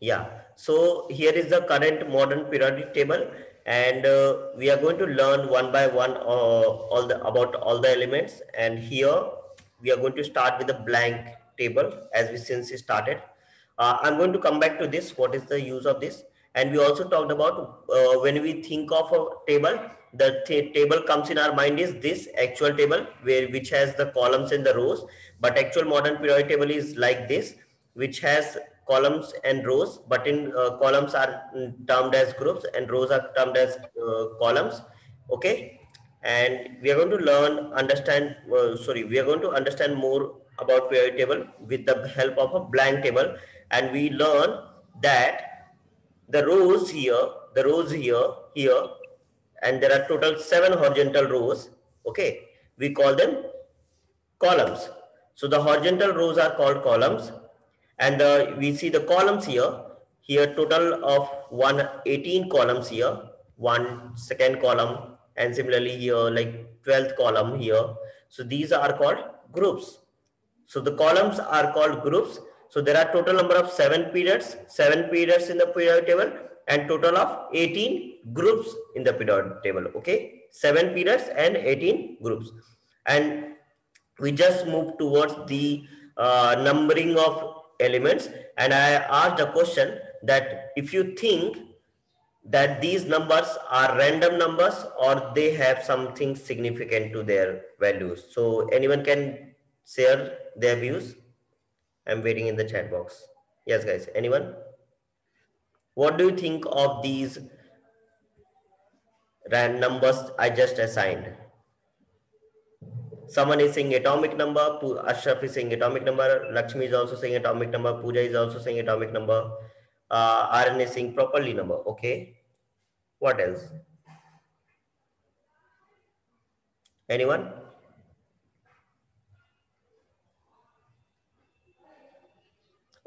Yeah, so here is the current modern periodic table, and we are going to learn one by one all the about all the elements. And here we are going to start with a blank table as we since we started. I'm going to come back to this. What is the use of this? And we also talked about when we think of a table, the table comes in our mind is this actual table where which has the columns and the rows. But actual modern periodic table is like this, which has columns and rows, but in columns are termed as groups and rows are termed as columns. Okay, and we are going to we are going to understand more about periodic table with the help of a blank table. And we learn that the rows here, here, and there are total 7 horizontal rows. Okay, we call them columns. So the horizontal rows are called columns, and we see the columns here. Here total of 118 columns here, one second column, and similarly here like 12th column here. So these are called groups. So the columns are called groups. So there are total number of 7 periods in the periodic table, and total of 18 groups in the periodic table. Okay, 7 periods and 18 groups. And we just move towards the numbering of elements. And I asked a question that if you think that these numbers are random numbers or they have something significant to their values. So anyone can share their views. I'm waiting in the chat box. Yes, guys, anyone? What do you think of these random numbers I just assigned? Someone is saying atomic number. Ashraf is saying atomic number. Lakshmi is also saying atomic number. Pooja is also saying atomic number. RN is saying properly number. Okay. What else? Anyone?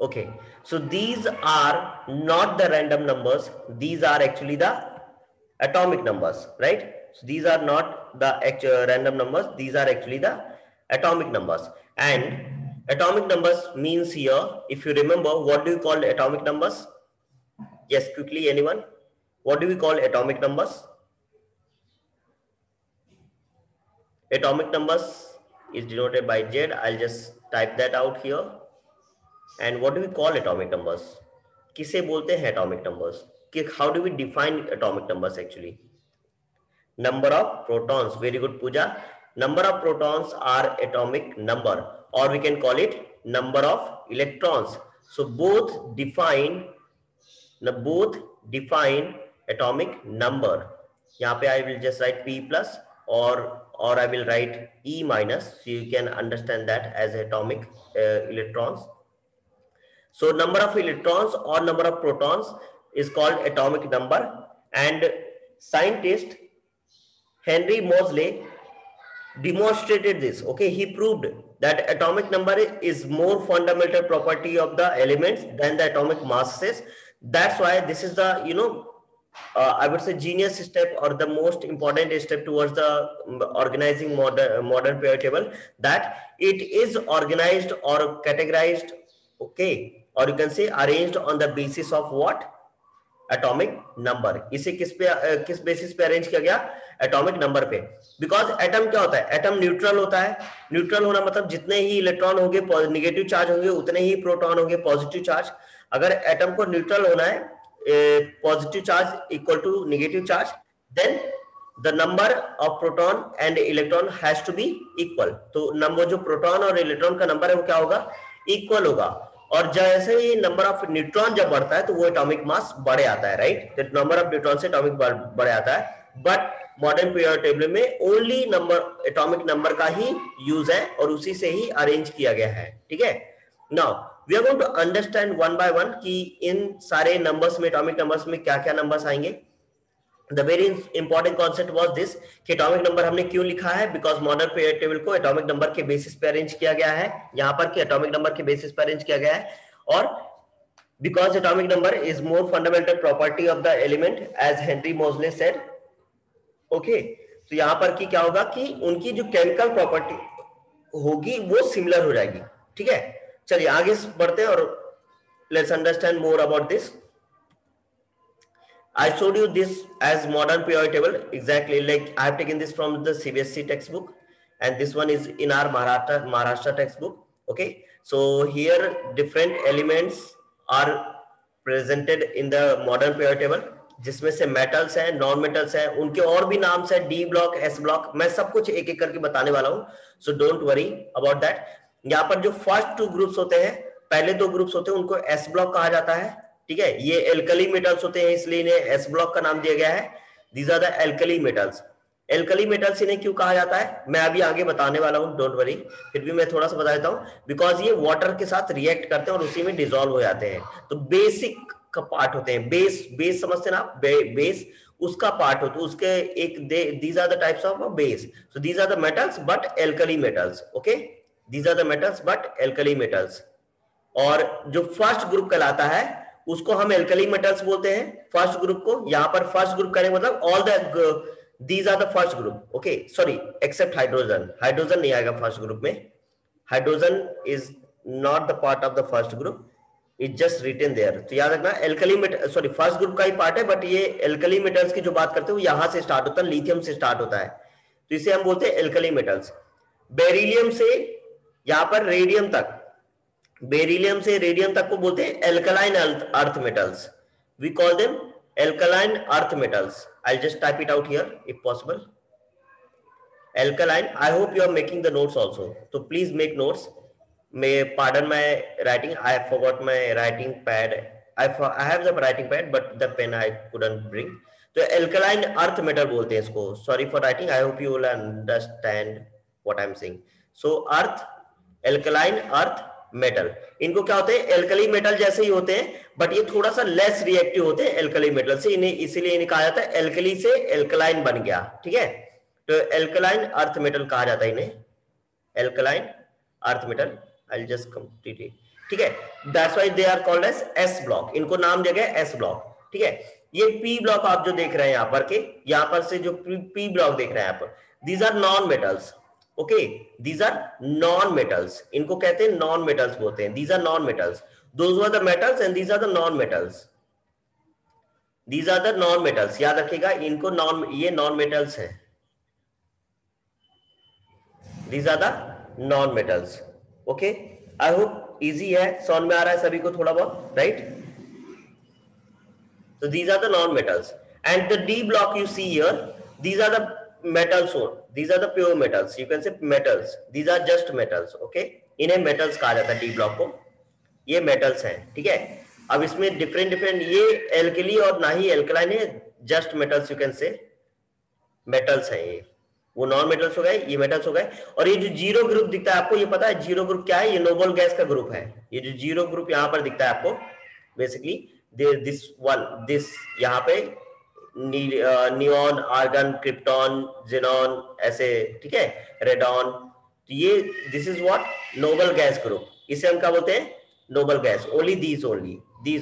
Okay. So these are not the random numbers. These are actually the atomic numbers, right? So these are not the actual random numbers. These are actually the atomic numbers. And atomic numbers means here, if you remember, what do you call atomic numbers? Yes, quickly, anyone? What do we call atomic numbers? Atomic numbers is denoted by Z. I'll just type that out here. And what do we call atomic numbers? किसे बोलते हैं atomic numbers? How do we define atomic numbers actually? Number of protons. Very good, Pooja. Number of protons are atomic number, or we can call it number of electrons. So both define atomic number. यहाँ पे I will just write P plus or I will write E minus, so you can understand that as atomic electrons. So number of electrons or number of protons is called atomic number. And scientist Henry Moseley demonstrated this. Okay, he proved that atomic number is more fundamental property of the elements than the atomic masses. That's why this is the, I would say genius step or the most important step towards the organizing modern periodic table, that it is organized or categorized, okay, or you can say arranged on the basis of what? Atomic number. इसे किस basis पे arrange किया गया? Atomic number पे. Because atom क्या होता है? Atom neutral होता है. न्यूट्रल होना मतलब जितने ही इलेक्ट्रॉन होंगे नेगेटिव चार्ज होंगे, उतने ही प्रोटॉन होंगे पॉजिटिव चार्ज. अगर एटम को न्यूट्रल होना है, positive charge equal to negative charge, then the number of proton and electron has to be equal. तो नंबर जो प्रोटॉन और इलेक्ट्रॉन का नंबर है वो क्या होगा? इक्वल होगा. और जैसे ही नंबर ऑफ न्यूट्रॉन जब बढ़ता है तो वो एटॉमिक मास बढ़े आता है, राइट? तो नंबर ऑफ न्यूट्रॉन से एटॉमिक बढ़े आता है. बट मॉडर्न पीरियोडिक टेबल में ओनली नंबर एटॉमिक नंबर का ही यूज है और उसी से ही अरेंज किया गया है. ठीक है. Now we are going to understand one by one कि इन सारे नंबर्स में, एटॉमिक नंबर्स में क्या क्या नंबर्स आएंगे. The very important concept was this कि एटॉमिक नंबर हमने क्यों लिखा है? बिकॉज मॉडर्न पीरियोडिक टेबल को एटॉमिक नंबर के बेसिस पे अरेंज किया गया है. यहाँ पर कि एटॉमिक नंबर के बेसिस पे अरेंज किया गया है. और because atomic number is more fundamental property of the element as Henry Moseley said. Okay, तो यहाँ पर कि क्या होगा कि उनकी जो केमिकल प्रॉपर्टी होगी वो सिमिलर हो जाएगी. ठीक है, चलिए आगे बढ़ते हैं और let's understand more about this. I showed you this as modern periodic table, exactly like I have taken this from the CBSE textbook, and this one is in our Maharashtra textbook. Okay, so here different elements are presented in the modern periodic table, जिसमें से metals हैं, non metals हैं, उनके और भी नाम है, D block, S block, मैं सब कुछ एक एक करके बताने वाला हूं, so don't worry about that. यहाँ पर जो फर्स्ट 2 ग्रुप्स होते हैं, पहले 2 ग्रुप्स होते हैं, उनको एस ब्लॉक कहा जाता है. ठीक है, ये एल्कली मेटल्स होते हैं, इसलिए इन्हें एस ब्लॉक का नाम दिया गया है. These are the alkali metals. Alkali metals इन्हें क्यों कहा जाता है मैं अभी आगे बताने वाला हूं, डोंट वरी. फिर भी मैं थोड़ा सा बता देता हूं, बिकॉज ये वाटर के साथ रिएक्ट करते हैं और उसी में डिसॉल्व हो जाते हैं. तो बेसिक का पार्ट होते हैं, बेस समझते ना, बेस उसका पार्ट होता है, उसके एक these are the types of base. So these are the metals but alkali metals. Okay, these are the metals but alkali metals. और जो फर्स्ट ग्रुप कहलाता है उसको हम एल्कली मेटल्स बोलते हैं, फर्स्ट ग्रुप को. यहां पर फर्स्ट ग्रुप करें मतलब all the these are the first group. Okay, sorry, except hydrogen. Hydrogen नहीं आएगा फर्स्ट ग्रुप में. Hydrogen is not the part of the first group, it just written there. तो याद रखना alkali metal, sorry, first group का ही part है, but ये एल्कली मेटल्स की जो बात करते हैं वो यहां से स्टार्ट होता है, लिथियम से स्टार्ट होता है, तो इसे हम बोलते हैं एल्कली मेटल्स. बेरिलियम से यहां पर रेडियम तक, बेरिलियम से रेडियम तक को बोलते हैं alkaline earth metals. We call them alkaline earth metals. I just type it out here if possible. Alkaline. I hope you are making the notes also. So please make notes. May pardon my writing. I forgot my writing pad. I have the writing pad, but the pen I couldn't bring. तो alkaline earth metal बोलते हैं इसको. Sorry for writing. I hope you will understand what I'm saying. So earth, alkaline earth metal. इनको क्या होते हैं, alkali metal जैसे ही होते हैं, बट ये थोड़ा सा लेस रिएक्टिव होते हैं एल्कली मेटल से. इन्हें इसीलिए इन्हें कहा जाता है एल्कली से एल्कलाइन बन गया. ठीक है, तो एल्कलाइन अर्थ मेटल कहा जाता है इन्हें, alkaline earth metal. I will just complete it. ठीक है, that's why they are called as S block. इनको नाम दिया गया एस ब्लॉक. ठीक है, ये पी ब्लॉक आप जो देख रहे हैं यहां पर के, यहां पर से जो पी ब्लॉक देख रहे हैं यहां पर, these are non metals. Okay, these are non metals. इनको कहते हैं नॉन मेटल्स बोलते हैं. These are non metals. Those are the metals and these are the non metals. These are the non metals. याद रखिएगा इनको, नॉन, ये non metals हैं. These are the non-metals. Okay, I hope easy है, समझ में आ रहा है सभी को थोड़ा बहुत, right? So these are the non-metals. And the D block you see here, these are the metals. These are the pure metals. You can say metals. These are just metals. Okay, इन्हें metals कहा जाता है D block को. ये metals हैं. ठीक है, अब इसमें different ये alkali और ना ही alkaline है, just metals you can say. metals हैं ये. वो नॉन मेटल्स हो गए, ये मेटल्स हो गए. और ये जो जीरो ग्रुप दिखता है आपको, ये पता है जीरो ग्रुप क्या है? ये नोबल गैस का ग्रुप है. ये जो जीरो ग्रुप यहाँ पर दिखता है आपको, बेसिकली दिस वन, दिस यहाँ पे नियॉन, आर्गन, क्रिप्टॉन, जेनॉन, ऐसे. ठीक है, रेडॉन. तो ये this is what, noble gas group. इसे हम क्या बोलते हैं? Noble gas. Only these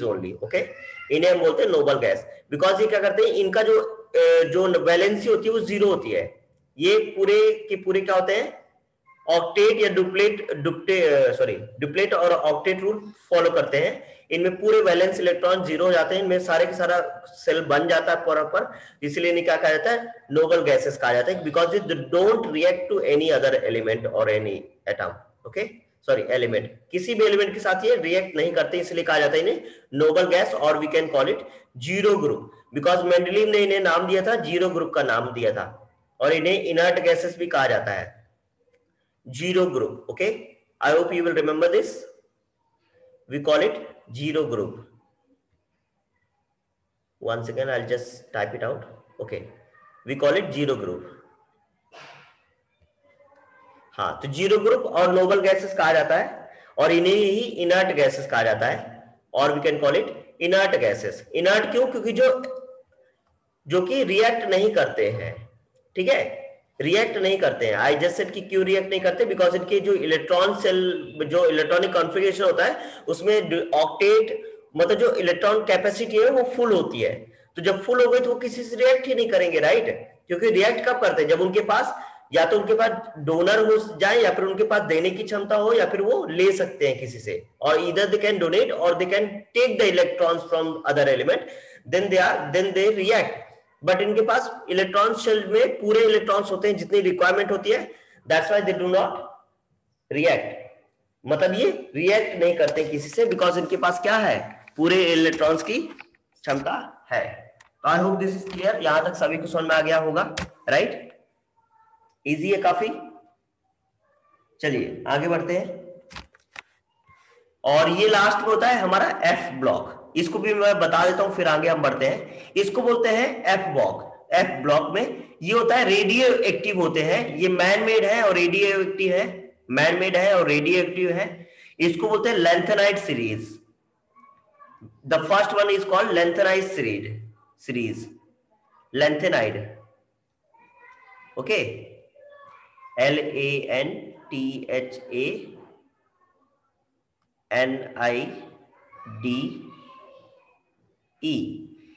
only. Okay, इन्हें हम बोलते हैं नोबल गैस, बिकॉज ये क्या करते हैं, इनका जो वैलेंसी होती है वो जीरो होती है. ये पूरे के पूरे क्या होते हैं, ऑक्टेट या डुप्लेट और ऑक्टेट रूल फॉलो करते हैं. इनमें पूरे वैलेंस इलेक्ट्रॉन जीरो हो जाते हैं, इनमें सारे के सारा सेल बन जाता है पर, इसलिए इन्हें क्या कहा जाता है? नोबल गैसेस कहा जाता है, because it don't react to any other element और any atom. Okay, sorry, element, किसी भी एलिमेंट के साथ ये रिएक्ट नहीं करते, इसलिए कहा जाता है इन्हें नोबल गैस. और we can call it zero group, because Mendeleev ने इन्हें नाम दिया था, जीरो ग्रुप का नाम दिया था. और इन्हें इनर्ट गैसेस भी कहा जाता है, zero group. Okay, I hope you will remember this. We call it zero group. One second, I will just type it out. Okay, we call it zero group. हाँ, तो जीरो ग्रुप और noble gases कहा जाता है, और इन्हें ही inert gases कहा जाता है, और we can call it inert gases. Inert क्यों? क्योंकि जो कि रिएक्ट नहीं करते हैं. ठीक है, रिएक्ट नहीं करते हैं. आई जस्ट सेड कि क्यों रिएक्ट नहीं करते, बिकॉज इनके जो इलेक्ट्रॉन सेल, जो इलेक्ट्रॉनिक कॉन्फ़िगरेशन होता है उसमें ऑक्टेट, मतलब जो इलेक्ट्रॉन कैपेसिटी है वो फुल होती है. तो जब फुल हो गई तो वो किसी से रिएक्ट ही नहीं करेंगे, राइट? क्योंकि रिएक्ट कब करते हैं? जब उनके पास या तो उनके पास डोनर हो जाए या फिर उनके पास देने की क्षमता हो या फिर वो ले सकते हैं किसी से, और इधर दे कैन डोनेट और they can take the electrons from other element, then they react. But इनके पास इलेक्ट्रॉन शेल में पूरे इलेक्ट्रॉन्स होते हैं जितनी रिक्वायरमेंट होती है, that's why they do not react. मतलब ये रिएक्ट नहीं करते किसी से, बिकॉज इनके पास क्या है, पूरे इलेक्ट्रॉन्स की क्षमता है। I hope this is clear, यहां तक सभी को समझ में आ गया होगा, राइट? इजी है काफी। चलिए आगे बढ़ते हैं। और ये लास्ट में होता है हमारा एफ ब्लॉक, इसको भी मैं बता देता हूं फिर आगे हम बढ़ते हैं। इसको बोलते हैं एफ ब्लॉक। एफ ब्लॉक में ये होता है रेडियो एक्टिव होते हैं, ये मैन मेड है और रेडियो एक्टिव है, मैन मेड है और रेडियो एक्टिव है। इसको बोलते हैं lanthanide series. The first one is called lanthanide series, lanthanide, okay, LANTHANIDE,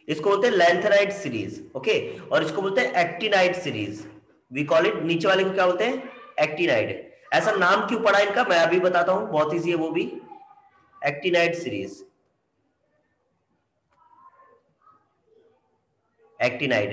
इसको बोलते हैं लैंथेनाइड सीरीज, ओके। और इसको बोलते हैं actinide series, we call it, नीचे वाले को क्या बोलते हैं, एक्टिनाइड। ऐसा नाम क्यों पड़ा इनका मैं अभी बताता हूं, बहुत इजी है वो भी, एक्टिनाइड सीरीज, एक्टिनाइड।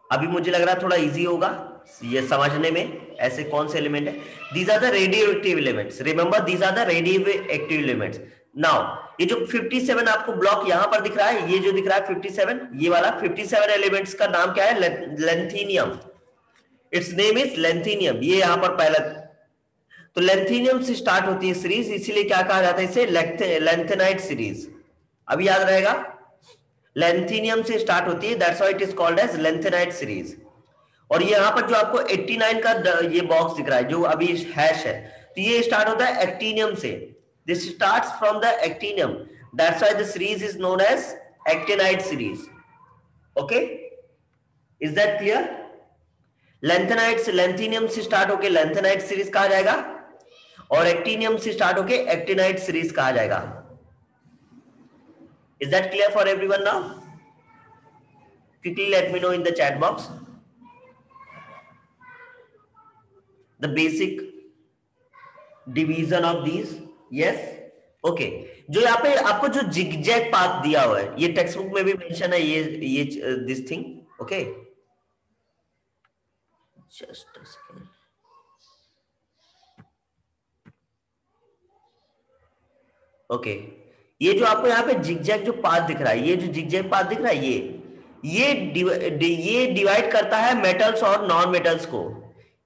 अभी मुझे लग रहा है थोड़ा इजी होगा ये समझने में, ऐसे कौन से एलिमेंट है। These are the radioactive elements, remember these are the radioactive elements. Now ये जो 57 आपको ब्लॉक यहां पर दिख रहा है, ये जो दिख रहा है 57, ये वाला 57 एलिमेंट्स का नाम क्या है, lanthanum. Its name is lanthanum. ये यहां पर पहला, तो लेंथीनियम से स्टार्ट होती है सीरीज, इसीलिए क्या कहा जाता है इसे, लेंथेनाइड सीरीज। अभी याद रहेगा, लेंथीनियम से स्टार्ट होती है, that's why it is called as lanthanide series. और ये यहां पर जो आपको 89 का ये बॉक्स दिख रहा है जो अभी हैश है, तो ये स्टार्ट होता है एक्टिनियम से, this starts from the actinium, that's why the series is known as actinide series, okay. Is that clear? Lanthanide से, लेंथीनियम से स्टार्ट होके लेंथेनाइड सीरीज कहा जाएगा, और एक्टिनियम से स्टार्ट होके एक्टिनाइड सीरीज कहा जाएगा। Is that clear for everyone now? Quickly let me know in the chat box the basic division of these. Yes, okay. जो यहाँ पे आपको जो जिगजैग पाथ दिया हुआ है, ये टेक्स्ट बुक में भी मेंशन है, ये this thing, okay. Just a second, okay. ये जो आपको यहाँ पे जिगजैग जो पाथ दिख रहा है, ये जो जिगजैग पाथ दिख रहा है, ये डिवाइड करता है मेटल्स और नॉन मेटल्स को,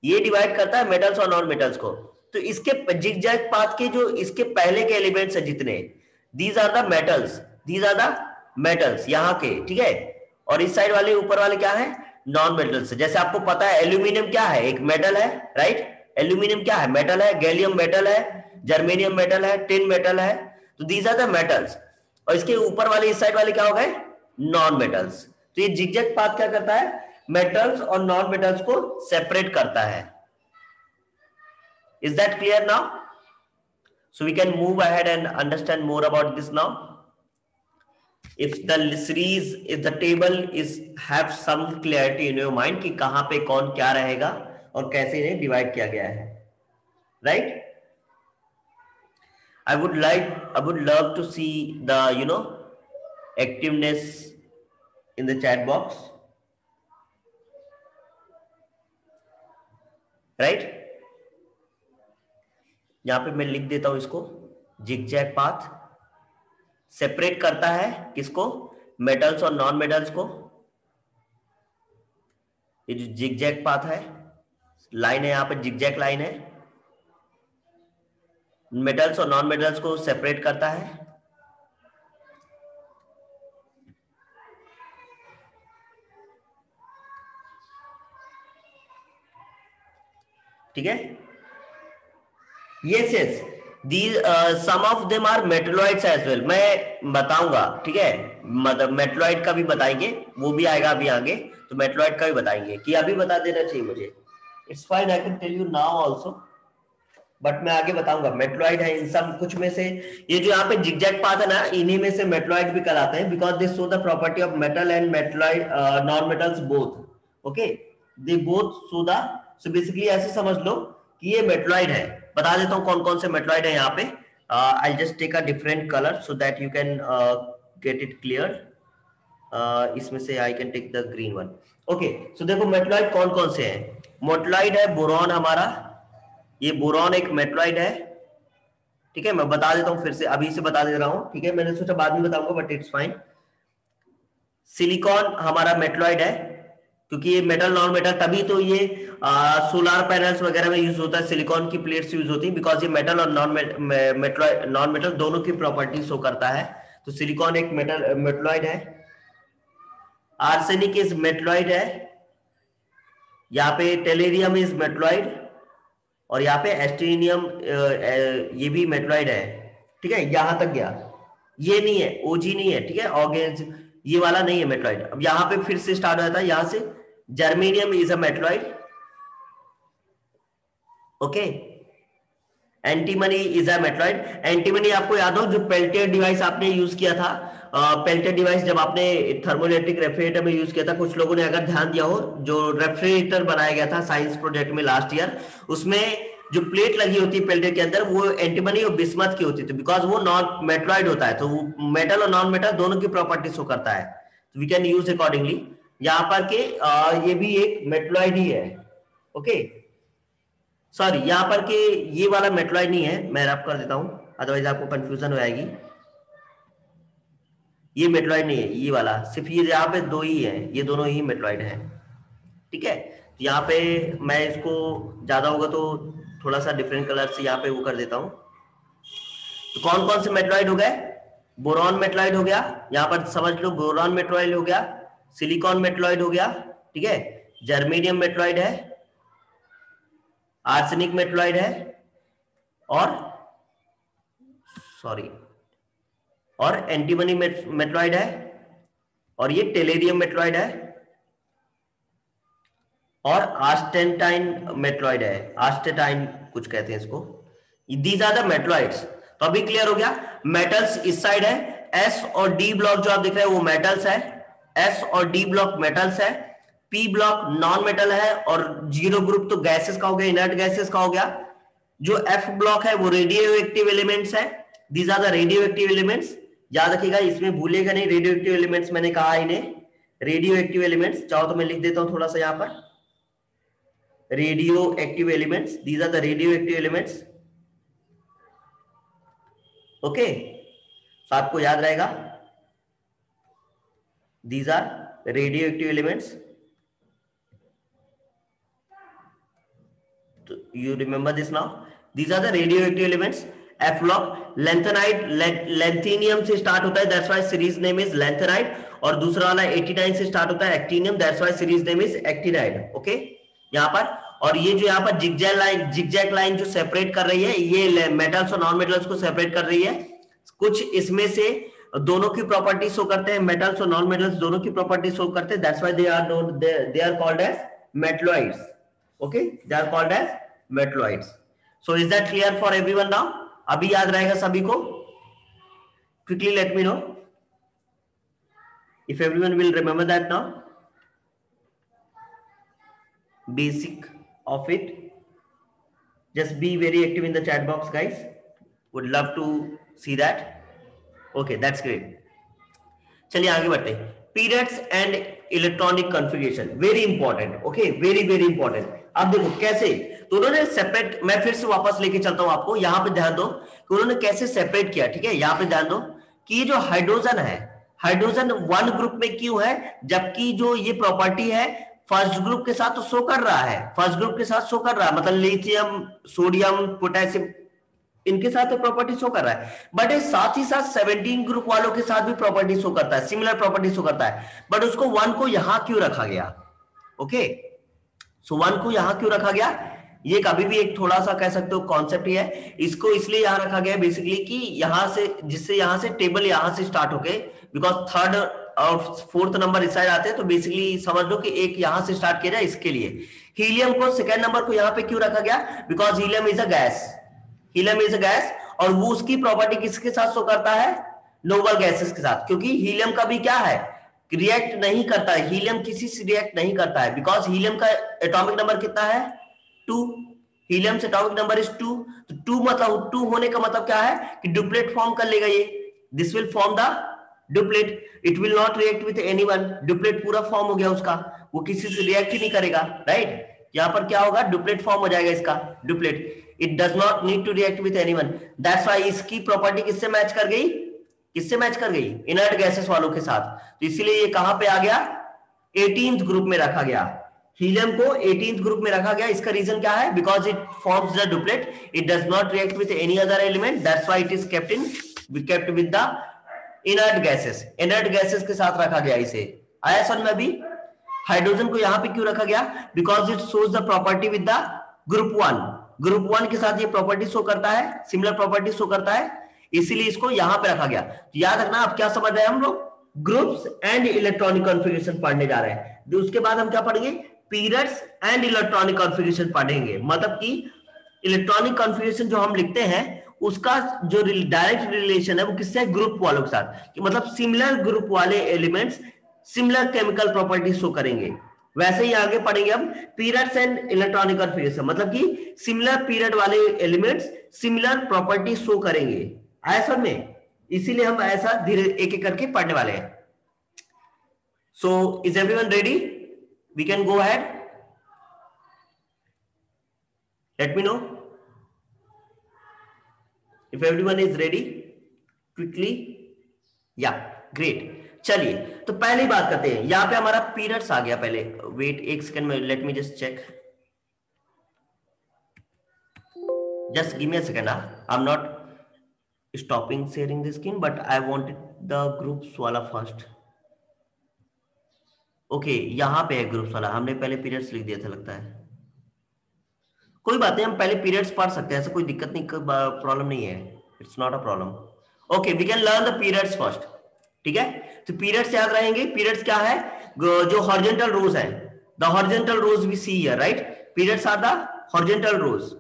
ये डिवाइड करता है मेटल्स और नॉन मेटल्स को। तो इसके जिगजैग पाथ के जो इसके पहले के एलिमेंट्स है जितने, these are the metals, these are the metals यहाँ के, ठीक है। और इस साइड वाले ऊपर वाले क्या है, नॉन मेटल्स। जैसे आपको पता है एल्यूमिनियम क्या है, एक मेटल है, राइट। एल्यूमिनियम क्या है, मेटल है। गैलियम मेटल है, जर्मेनियम मेटल है, टिन मेटल है। तो दीज आर द मेटल्स। और इसके ऊपर वाले इस साइड वाले क्या हो गए, नॉन मेटल्स। तो ये जिगजैग पाथ क्या करता है, मेटल्स और नॉन मेटल्स को सेपरेट करता है। Is that clear now? So we can move ahead and understand more about this now. if the series, if the table is have some clarity in your mind कि कहां पे कौन क्या रहेगा और कैसे इन्हें डिवाइड किया गया है, right? I would love to see the activeness in the chat box, right? यहां पे मैं लिख देता हूं इसको, जिगजैग पाथ सेपरेट करता है किसको, मेटल्स और नॉन मेटल्स को। ये जो जिगजैग पाथ है, लाइन है, यहां पे जिगजैग लाइन है, मेटल्स और नॉन मेटल्स को सेपरेट करता है। ठीक है, yes yes, some of them are metalloids as well, मैं बताऊंगा, ठीक है। मतलब मेटलॉइड का भी बताएंगे, वो भी आएगा अभी आगे, तो मेटलॉइड का भी बताएंगे, कि अभी बता देना चाहिए मुझे। It's fine, I can tell you now also, but मैं आगे बताऊंगा। मेटलॉइड है इन सब कुछ में से, ये जो यहाँ पे जिगजैग पाथ है ना, इन्हीं में से मेटलॉइड भी कहलाते हैं, because they show the property of metal and metalloid, non metals both, okay. They both show the, so basically ऐसे समझ लो कि ये मेटलॉइड है। बता देता हूं कौन कौन से मेटलॉइड है यहाँ पे। I just take a different colour so that you can get it clear. इसमें से I can take the green one. Okay, so देखो मेटलॉइड कौन कौन से हैं। मेटलॉइड है बोरॉन हमारा, ये बोरॉन एक मेटलॉइड है, ठीक है। मैं बता देता हूं फिर से, अभी से बता दे रहा हूं, ठीक है। मैंने सोचा बाद में बताऊंगा बट इट्स फाइन। सिलिकॉन हमारा मेटलॉइड है, क्योंकि ये मेटल नॉन मेटल, तभी तो ये सोलर पैनल्स वगैरह में यूज होता है, सिलिकॉन की प्लेट्स यूज होती है, बिकॉज ये मेटल और नॉन मेटल दोनों की प्रॉपर्टी शो करता है। तो सिलिकॉन एक मेटलॉइड है। आर्सेनिक इज मेटलॉइड है, यहाँ पे टेलेरियम इज मेटलॉइड, और यहाँ पे एस्टेनियम ये भी मेटलॉइड है, ठीक है। यहां तक गया, ये नहीं है, ओजी नहीं है, ठीक है। ऑर्गेन्स ये वाला नहीं है मेटलॉइड। अब यहां पे फिर से स्टार्ट होता है, यहां से germanium is a metalloid, okay. Antimony is a metalloid. Antimony आपको याद हो, जो पेल्टियर डिवाइस आपने यूज किया था, पेल्टियर डिवाइस जब आपने थर्मोइलेक्ट्रिक रेफ्रिजरेटर में यूज किया था, कुछ लोगों ने अगर ध्यान दिया हो, जो रेफ्रिजरेटर बनाया गया था साइंस प्रोजेक्ट में लास्ट ईयर, उसमें जो प्लेट लगी होती है पेल्टियर के अंदर, वो एंटीमनी और बिस्मथ की होती थी, बिकॉज वो नॉन मेटलॉइड होता है, तो वो मेटल और नॉन मेटल दोनों की प्रॉपर्टी शो करता है, वी कैन यूज अकॉर्डिंगली। यहाँ पर के ये भी एक मेटलॉइड ही है, ओके। सॉरी, यहाँ पर के ये वाला मेटलॉइड नहीं है, मैं रब कर देता हूं, अदरवाइज आपको कंफ्यूजन हो जाएगी। ये मेटलॉइड नहीं है, ये वाला, सिर्फ ये यहाँ पे दो ही है, ये दोनों ही मेटलॉइड हैं, ठीक है। यहाँ पे मैं इसको ज्यादा होगा तो थोड़ा सा डिफरेंट कलर से यहाँ पे वो कर देता हूं। तो कौन कौन से मेटलॉइड हो गए? बोरॉन मेटलॉइड हो गया, यहाँ पर समझ लो बोरॉन मेटलॉइड हो गया, सिलिकॉन मेटलॉइड हो गया, ठीक है। जर्मेनियम मेटलॉइड है, आर्सेनिक मेटलॉइड है, और सॉरी, और एंटीमनी मेटलॉइड है, और ये टेलेरियम मेटलॉइड है, और आस्टेटाइन मेटलॉइड है, आस्टेटाइन कुछ कहते हैं इसको। These are the metalloids. तो अभी क्लियर हो गया, मेटल्स इस साइड है, एस और डी ब्लॉक जो आप दिख रहे हैं वो मेटल्स है, एस और डी ब्लॉक मेटल्स है, पी ब्लॉक नॉन मेटल है, और जीरो ग्रुप तो गैसेस का हो गया, इनर्ट गैसेस का हो गया। जो एफ ब्लॉक है वो रेडियो एक्टिव एलिमेंट्स है, these are the radioactive elements. याद रखिएगा, इसमें भूलिएगा नहीं, रेडियो एक्टिव एलिमेंट्स मैंने कहा इन्हें रेडियो एक्टिव एलिमेंट्स। चाहो तो मैं लिख देता हूं थोड़ा सा यहां पर, radioactive elements, these are the radioactive elements, okay. तो आपको याद रहेगा, these are radioactive elements. You remember this now? These are the radioactive elements. F block, lanthanide, lanthanum से स्टार्ट होता है, that's why series name is lanthanide, और दूसरा वाला 89 से स्टार्ट होता है, actinium, that's why series name is actinide, okay? यहाँ पर, और ये जो यहाँ पर जिगजैग लाइन जो सेपरेट कर रही है, ये मेटल्स और नॉन मेटल्स को सेपरेट कर रही है। कुछ इसमें से दोनों की प्रॉपर्टी शो करते हैं, मेटल्स और नॉन मेटल्स दोनों की प्रॉपर्टी शो करते हैं, that's why they are called as metalloids. Okay, they are called as metalloids. So is that clear for everyone now? अभी याद रहेगा सभी को? Quickly let me know if everyone will remember that now. Basic of it. Just be very active in the chat box, guys. Would love to see that. Okay, that's great. चलिए आगे बढ़ते हैं। Periods and electronic configuration, very important. Okay, very important. अब देखो कैसे तो उन्होंने separate, मैं फिर से वापस लेके चलता हूं आपको, यहां पे ध्यान दो कि उन्होंने कैसे सेपरेट किया, ठीक है। यहां पे ध्यान दो कि ये जो हाइड्रोजन है, हाइड्रोजन वन ग्रुप में क्यों है, जबकि जो ये प्रॉपर्टी है फर्स्ट ग्रुप के साथ तो शो कर रहा है, फर्स्ट ग्रुप के साथ शो कर रहा है, मतलब लिथियम, सोडियम, पोटेशियम, इनके साथ तो प्रॉपर्टी शो कर रहा है, बट साथ ही साथ 17 ग्रुप वालों के साथ भी प्रॉपर्टी शो करता है, सिमिलर प्रॉपर्टी शो करता है, बट उसको वन को यहां क्यों रखा गया? ओके, सो वन को यहां क्यों रखा गया? ये कभी भी एक थोड़ा सा कह सकते हो कॉन्सेप्ट ही है। इसको इसलिए यहां रखा गया बेसिकली कि यहां से, जिससे यहां से टेबल यहां से स्टार्ट होके, बिकॉज थर्ड और फोर्थ नंबर इस साइड आते हैं, तो बेसिकली समझ लो कि एक यहां से स्टार्ट किया जाए, इसके लिए हीलियम को सेकेंड नंबर को यहां पे क्यों रखा गया? Because helium is a gas, helium is a gas, और वो उसकी प्रॉपर्टी किसके साथ शो करता है? नोबल गैसेस के साथ, क्योंकि हीलियम का भी क्या है, रिएक्ट नहीं करता है, हीलियम किसी से रिएक्ट नहीं करता है, बिकॉज हीलियम का एटॉमिक नंबर कितना है 2, हीलियम से एटॉमिक नंबर इज 2, तो 2 मतलब 2 होने का मतलब क्या है कि डुप्लेट फॉर्म कर लेगा ये, this will form the duplet, it will not react with anyone, duplet पूरा फॉर्म हो गया उसका, वो किसी से रिएक्ट ही नहीं करेगा, राइट। यहां पर क्या होगा, डुप्लेट फॉर्म हो जाएगा इसका, duplet, it does not need to react with anyone, that's why इसकी प्रॉपर्टी किससे मैच कर गई, किससे मैच कर गई, इनर्ट गैसेस वालों के साथ, तो इसीलिए ये कहां पे आ गया, 18th ग्रुप में रखा गया, हीलियम को 18th ग्रुप में रखा गया, इसका रीजन क्या है, because it forms the duplet, it does not react with any other element, that's why it is kept with the inert gases, inert gases के साथ रखा गया इसे, आया समझ में अभी। हाइड्रोजन को यहां पे क्यों रखा गया, because it shows the property with the group 1, group 1 के साथ ये प्रॉपर्टी शो करता है, सिमिलर प्रॉपर्टी शो करता है, इसीलिए इसको यहां पे रखा गया। तो याद रखना, आप क्या समझ रहे हैं, हम लोग ग्रुप्स एंड इलेक्ट्रॉनिक कॉन्फ़िगरेशन पढ़ने जा रहे हैं, तो उसके बाद हम क्या पढ़ेंगे, पीरियड्स एंड इलेक्ट्रॉनिक कॉन्फ़िगरेशन पढ़ेंगे, मतलब कि इलेक्ट्रॉनिक कॉन्फ़िगरेशन जो हम लिखते हैं उसका जो डायरेक्ट रिलेशन है वो किससे, ग्रुप वालों के साथ, कि मतलब सिमिलर ग्रुप वाले elements similar chemical property show करेंगे। वैसे ही आगे पढ़ेंगे हम पीरियड्स एंड इलेक्ट्रॉनिक कॉन्फ़िगरेशन, मतलब कि सिमिलर पीरियड वाले एलिमेंट्स सिमिलर प्रॉपर्टी शो करेंगे, आया समझ में, इसीलिए हम ऐसा धीरे एक एक करके पढ़ने वाले हैं। So is everyone ready, we can go ahead, let me know if everyone is ready quickly, yeah great। चलिए तो पहली बात करते हैं, यहां पे हमारा पीरियड्स आ गया, पहले वेट एक सेकंड में, let me just check, just give me a second, I am not stopping sharing the screen but I wanted the groups वाला फर्स्ट, ओके यहां पे है ग्रुप्स वाला, हमने पहले पीरियड्स लिख दिया था लगता है, कोई बात नहीं, हम पहले पीरियड्स पढ़ सकते हैं, ऐसा कोई दिक्कत नहीं, प्रॉब्लम नहीं है, it's not a problem, okay we can learn the periods first, ठीक है। तो पीरियड्स याद रहेंगे, पीरियड्स क्या है, जो हॉरिजॉन्टल रोज है, the horizontal rows we see here, right, periods are the horizontal rows,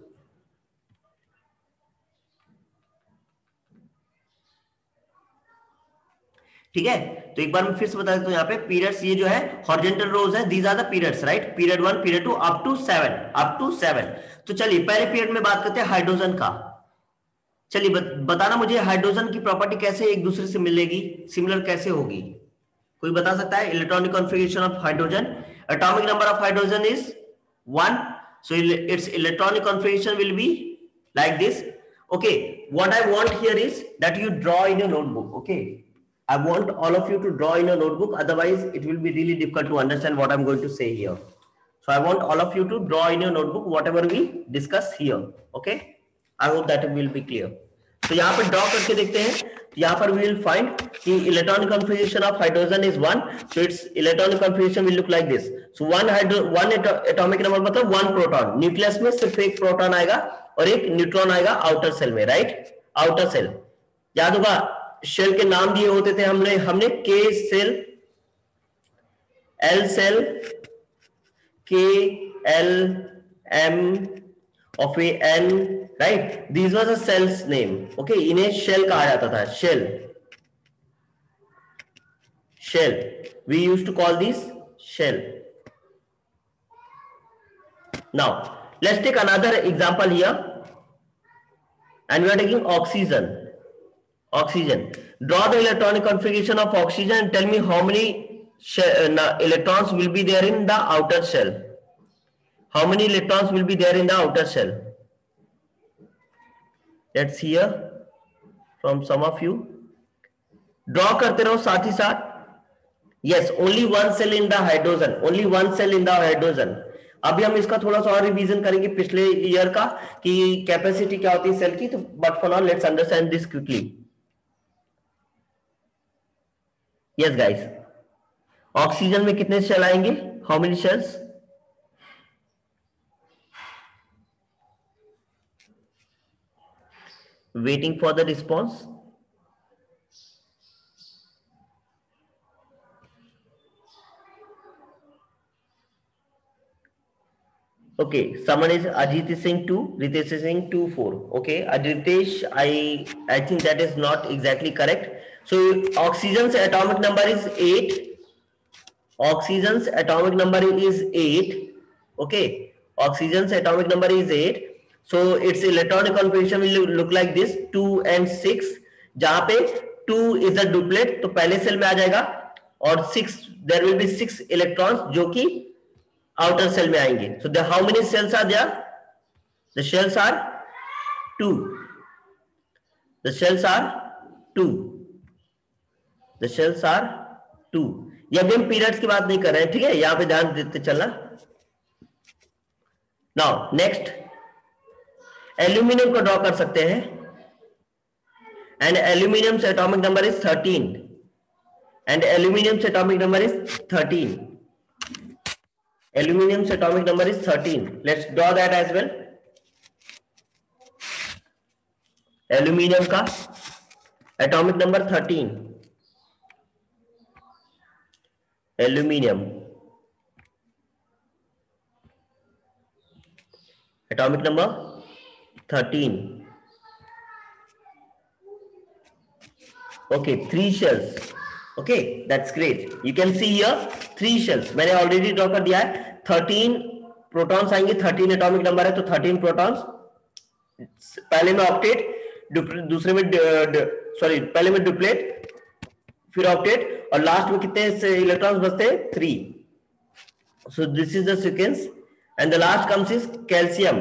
ठीक है। तो एक बार मैं फिर से बता देता हूं, यहाँ पे पीरियड्स ये जो है हॉरिजॉन्टल रोज है, these are the periods, right, period 1 period 2 up to 7। तो चलिए पहले पीरियड में बात करते हैं हाइड्रोजन का, चलिए बताना मुझे हाइड्रोजन की प्रॉपर्टी कैसे एक दूसरे से मिलेगी, सिमिलर कैसे होगी, कोई बता सकता है, electronic configuration of hydrogen, atomic number of hydrogen is 1, so its electronic configuration will be like this, okay, what I want here is that you draw in a notebook, okay, I want all of you to draw in a notebook, otherwise it will be really difficult to understand what I'm going to say here, so I want all of you to draw in a notebook whatever we discuss here, okay, I hope that will be clear। तो यहाँ पर draw करके देखते हैं, तो यहाँ पर we will find कि electronic configuration of hydrogen is 1, so its electronic configuration will look like this, so one atomic number मतलब 1 प्रोटॉन, न्यूक्लियस में सिर्फ एक प्रोटॉन आएगा और एक न्यूट्रॉन आएगा आउटर सेल में, राइट, आउटर सेल, याद होगा शेल के नाम दिए होते थे हमने K shell, L shell, K L M और फिर N, right, this was a shell's name, okay, इन्हें शेल कहा जाता था, shell we used to call this shell. Now let's take another example here and we are taking oxygen, draw the electronic configuration of oxygen and tell me how many electrons will be there in the outer shell, how many electrons will be there in the outer shell, let's hear from some of you, draw करते रहो साथ ही साथ, yes only one cell in the hydrogen, only one cell in the hydrogen। अभी हम इसका थोड़ा सा और रिवीजन करेंगे पिछले ईयर का कि कैपेसिटी क्या होती है सेल की, तो but for now let's understand this quickly. Yes guys, oxygen में कितने शेल आएंगे, how many shells, waiting for the response, okay, someone is Ajit is saying 2, Ritesh is saying 2 4, okay, Ritesh I think that is not exactly correct, so oxygen's atomic number is 8 Oxygen's atomic number is 8. Okay, oxygen's atomic number is 8. So its electronic configuration will look like this, 2 and 6. जहां पे 2 is a duplet, तो पहले cell में आ जाएगा, और 6 there will be 6 electrons जो कि outer cell में आएंगे. So there, how many cells are there? The shells are 2. The shells are 2. The shells are 2. ये अभी हम पीरियड्स की बात नहीं कर रहे हैं, ठीक है, यहां पे ध्यान देते चलना. नाउ नेक्स्ट एल्यूमिनियम को ड्रॉ कर सकते हैं, एंड एल्यूमिनियम से atomic number is 13. And aluminium से एटॉमिक नंबर इज 13. एल्यूमिनियम से atomic number is 13. Let's draw that as well. Aluminium का atomic number 13. Aluminium atomic number 13. Okay, 3 shells. Okay, that's great. You can see here 3 shells. मैंने already draw कर दिया है. 13 protons आएंगे, 13 atomic number है, तो 13 protons. पहले में ऑक्टेट, दूसरे में सॉरी पहले में डुप्लेट, फिर ऑक्टेट, और लास्ट में कितने इलेक्ट्रॉन्स बचते हैं? 3. सो this is the sequence. And the last comes is calcium.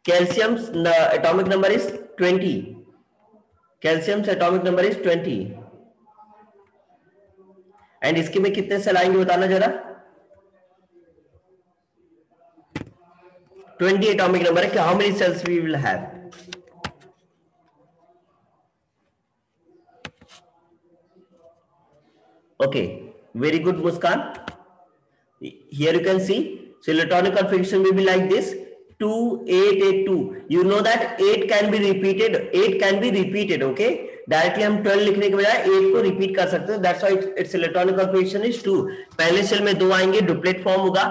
Calcium's atomic number is 20. Calcium's atomic number is 20. And इसके में कितने सेल आएंगे बताना जरा. 20 atomic number है कि how many cells we will have. Okay, very good Muskan. Here you can see. So electronic configuration will be like this, 2 8 8 2. You know that 8 can be repeated. 8 can be repeated. Okay, directly हम 12 लिखने के बजाय 8 को repeat कर सकते हैं. That's why it's electronic configuration is 2. पहले cell में 2 आएंगे, डुप्लेट फॉर्म होगा.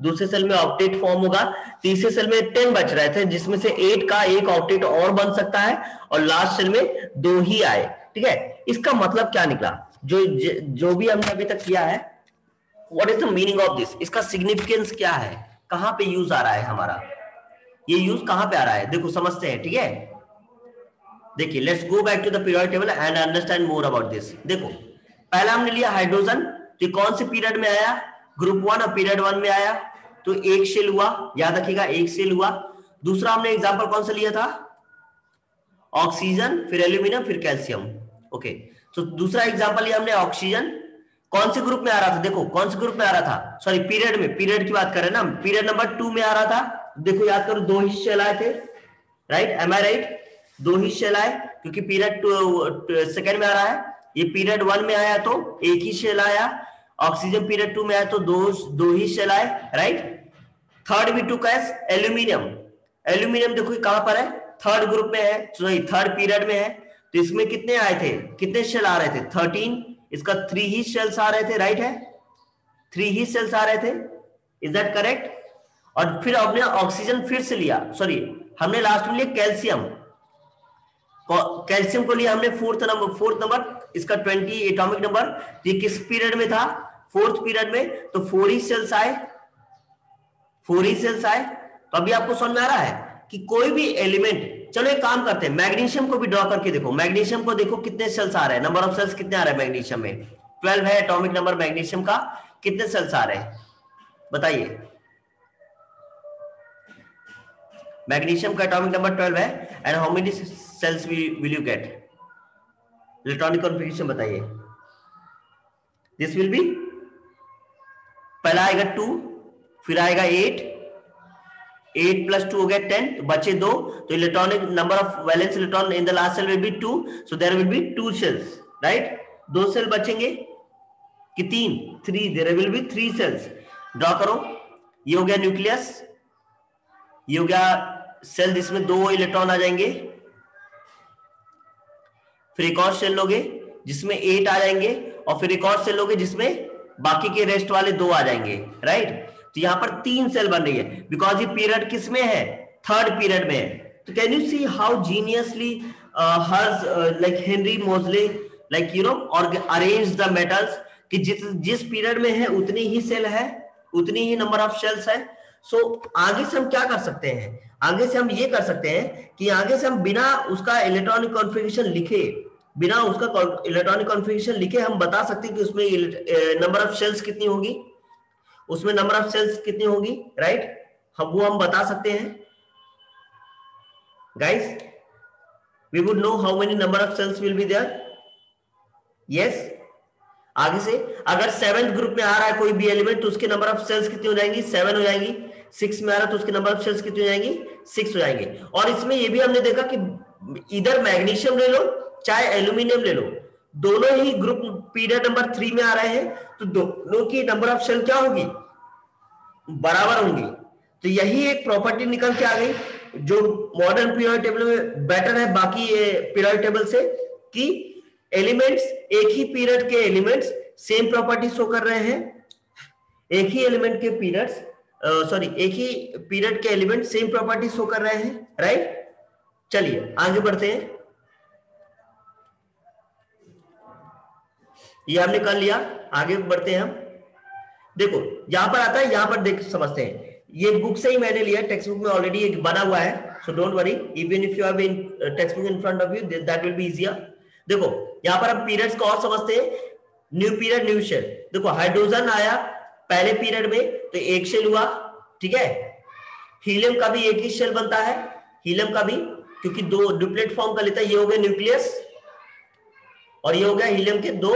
दूसरे सेल में ऑक्टेट फॉर्म होगा. तीसरे सेल में 10 बच रहे थे, जिसमें से 8 का एक ऑक्टेट और बन सकता है, और लास्ट सेल में 2 ही आए. ठीक है, इसका मतलब क्या निकला? जो भी हमने अभी तक किया है, What is the meaning of this? इसका सिग्निफिकेंस क्या है? कहां पे यूज आ रहा है हमारा? ये यूज कहां पे आ रहा है? देखो समझते हैं. ठीक है, देखिए, let's go back to the period table and understand more about this. देखो, पहला हमने लिया हाइड्रोजन, तो कौन से पीरियड में आया? ग्रुप 1 और पीरियड 1 में आया, तो एक शेल हुआ. याद रखिएगा, एक शेल हुआ. दूसरा हमने एग्जाम्पल कौन सा लिया था? ऑक्सीजन, फिर एल्यूमिनियम, फिर कैल्शियम. ओके, तो दूसरा एग्जाम्पल लिया हमने ऑक्सीजन. कौन से ग्रुप में आ रहा था? देखो कौन से ग्रुप में आ रहा था, सॉरी पीरियड में, पीरियड की बात कर रहे हैं ना, पीरियड नंबर 2 में आ रहा था. देखो याद करो, 2 ही शेल आए थे, राइट? एम आई राइट? 2 ही शेल आए, क्योंकि पीरियड सेकंड में आ रहा है. ये पीरियड 1 में आया तो एक ही शेल आया. ऑक्सीजन पीरियड 2 में आया तो दो ही शेल आए, right? Third we took as aluminium. Aluminium देखो कहां पर है? थर्ड ग्रुप में है, सॉरी थर्ड पीरियड में है. तो इसमें कितने आए थे, कितने शेल आ रहे थे? 13. इसका 3 ही सेल्स आ रहे थे, राइट है? 3 ही सेल्स आ रहे थे. Is that correct? और फिर हमने ऑक्सीजन फिर से लिया, सॉरी हमने लास्ट में लिया कैल्शियम. कैल्शियम को लिया हमने फोर्थ नंबर, इसका 20 एटॉमिक नंबर. ये किस पीरियड में था? फोर्थ पीरियड में. तो 4 ही सेल्स आए, 4 ही सेल्स आए. तो अभी आपको समझ में आ रहा है कि कोई भी एलिमेंट, चलो एक काम करते हैं, मैग्नीशियम को भी ड्रॉ करके देखो. मैग्नीशियम को देखो कितने सेल्स आ रहे हैं, नंबर ऑफ सेल्स कितने आ रहे हैं मैग्नीशियम में? 12 है एटॉमिक नंबर मैग्नीशियम का. कितने सेल्स आ रहे हैं बताइए? मैग्नीशियम का एटॉमिक नंबर 12 है, and how many shells will you get? Electronic configuration बताइए. दिस विल बी, पहला आएगा 2, फिर आएगा 8 प्लस 2 हो गया 10, बचे 2. तो electronic number of valence electron in the last shell will be 2. So there will be 2 shells, right? 2 shell बचेंगे कि 3 there will be 3 shells. Draw करो. ये हो गया न्यूक्लियस, ये हो गया सेल जिसमें 2 इलेक्ट्रॉन आ जाएंगे. फिर एक और सेल लोगे जिसमें 8 आ जाएंगे, और फिर एक और सेल लोगे जिसमें बाकी के रेस्ट वाले 2 आ जाएंगे, राइट? तो यहां पर 3 सेल बन रही है, बिकॉज ये पीरियड किस में है? थर्ड पीरियड में है. तो can you see how geniusly हर्स like Henry Moseley, like you know, और अरेंज द मेटल्स, कि जिस पीरियड में है उतनी ही सेल है, उतनी ही नंबर ऑफ शेल्स है। सो आगे से हम क्या कर सकते हैं, आगे से हम ये कर सकते हैं कि आगे से हम बिना उसका इलेक्ट्रॉनिक कॉन्फ़िगरेशन लिखे, बिना उसका इलेक्ट्रॉनिक कॉन्फ़िगरेशन लिखे हम बता सकते हैं कि उसमें नंबर ऑफ शेल्स कितनी होगी, उसमें नंबर ऑफ सेल्स कितनी होगी, राइट? हम बता सकते हैं guys, we would know how many number of shells will be there. Yes, आगे से अगर 7th ग्रुप में आ रहा है कोई भी एलिमेंट तो उसके नंबर ऑफ सेल्स कितनी हो जाएंगी, 7 हो जाएंगी। 6 में आ रहा है तो उसके नंबर ऑफ सेल्स कितनी हो जाएंगी, 6 हो जाएंगे। और इसमें ये भी हमने देखा कि इधर मैग्नीशियम ले लो चाहे एल्यूमिनियम ले लो, दोनों ही ग्रुप पीरियड नंबर 3 में आ रहे हैं, तो दोनों की नंबर ऑफ सेल क्या होगी, बराबर होंगी। तो यही एक प्रॉपर्टी निकल के आ गई जो मॉडर्न पीरियोडिक टेबल में बेटर है बाकी पीरियोडिक टेबल से, कि एलिमेंट्स, एक ही पीरियड के एलिमेंट्स सेम प्रॉपर्टी शो कर रहे हैं, एक ही एलिमेंट के पीरियड्स एक ही पीरियड के एलिमेंट सेम प्रॉपर्टी शो कर रहे हैं, राइट? चलिए आगे बढ़ते हैं। ये हमने कर लिया, आगे बढ़ते हैं हम। देखो यहां पर आता है, यहां पर देख समझते हैं, ये बुक से ही मैंने लिया, टेक्स्ट बुक में ऑलरेडी एक बना हुआ है, so don't worry, even if you have in text book in front of you that will be easier. देखो यहां पर हम पीरियड्स को और समझते हैं, न्यू पीरियड न्यू शेल। देखो हाइड्रोजन आया पहले पीरियड में तो एक शेल हुआ, ठीक है। हीलियम का भी एक ही शेल बनता है, हीलियम का भी, क्योंकि दो डुप्लेट फॉर्म का लेता है, ये हो गया न्यूक्लियस और ये हो गया हीलियम के 2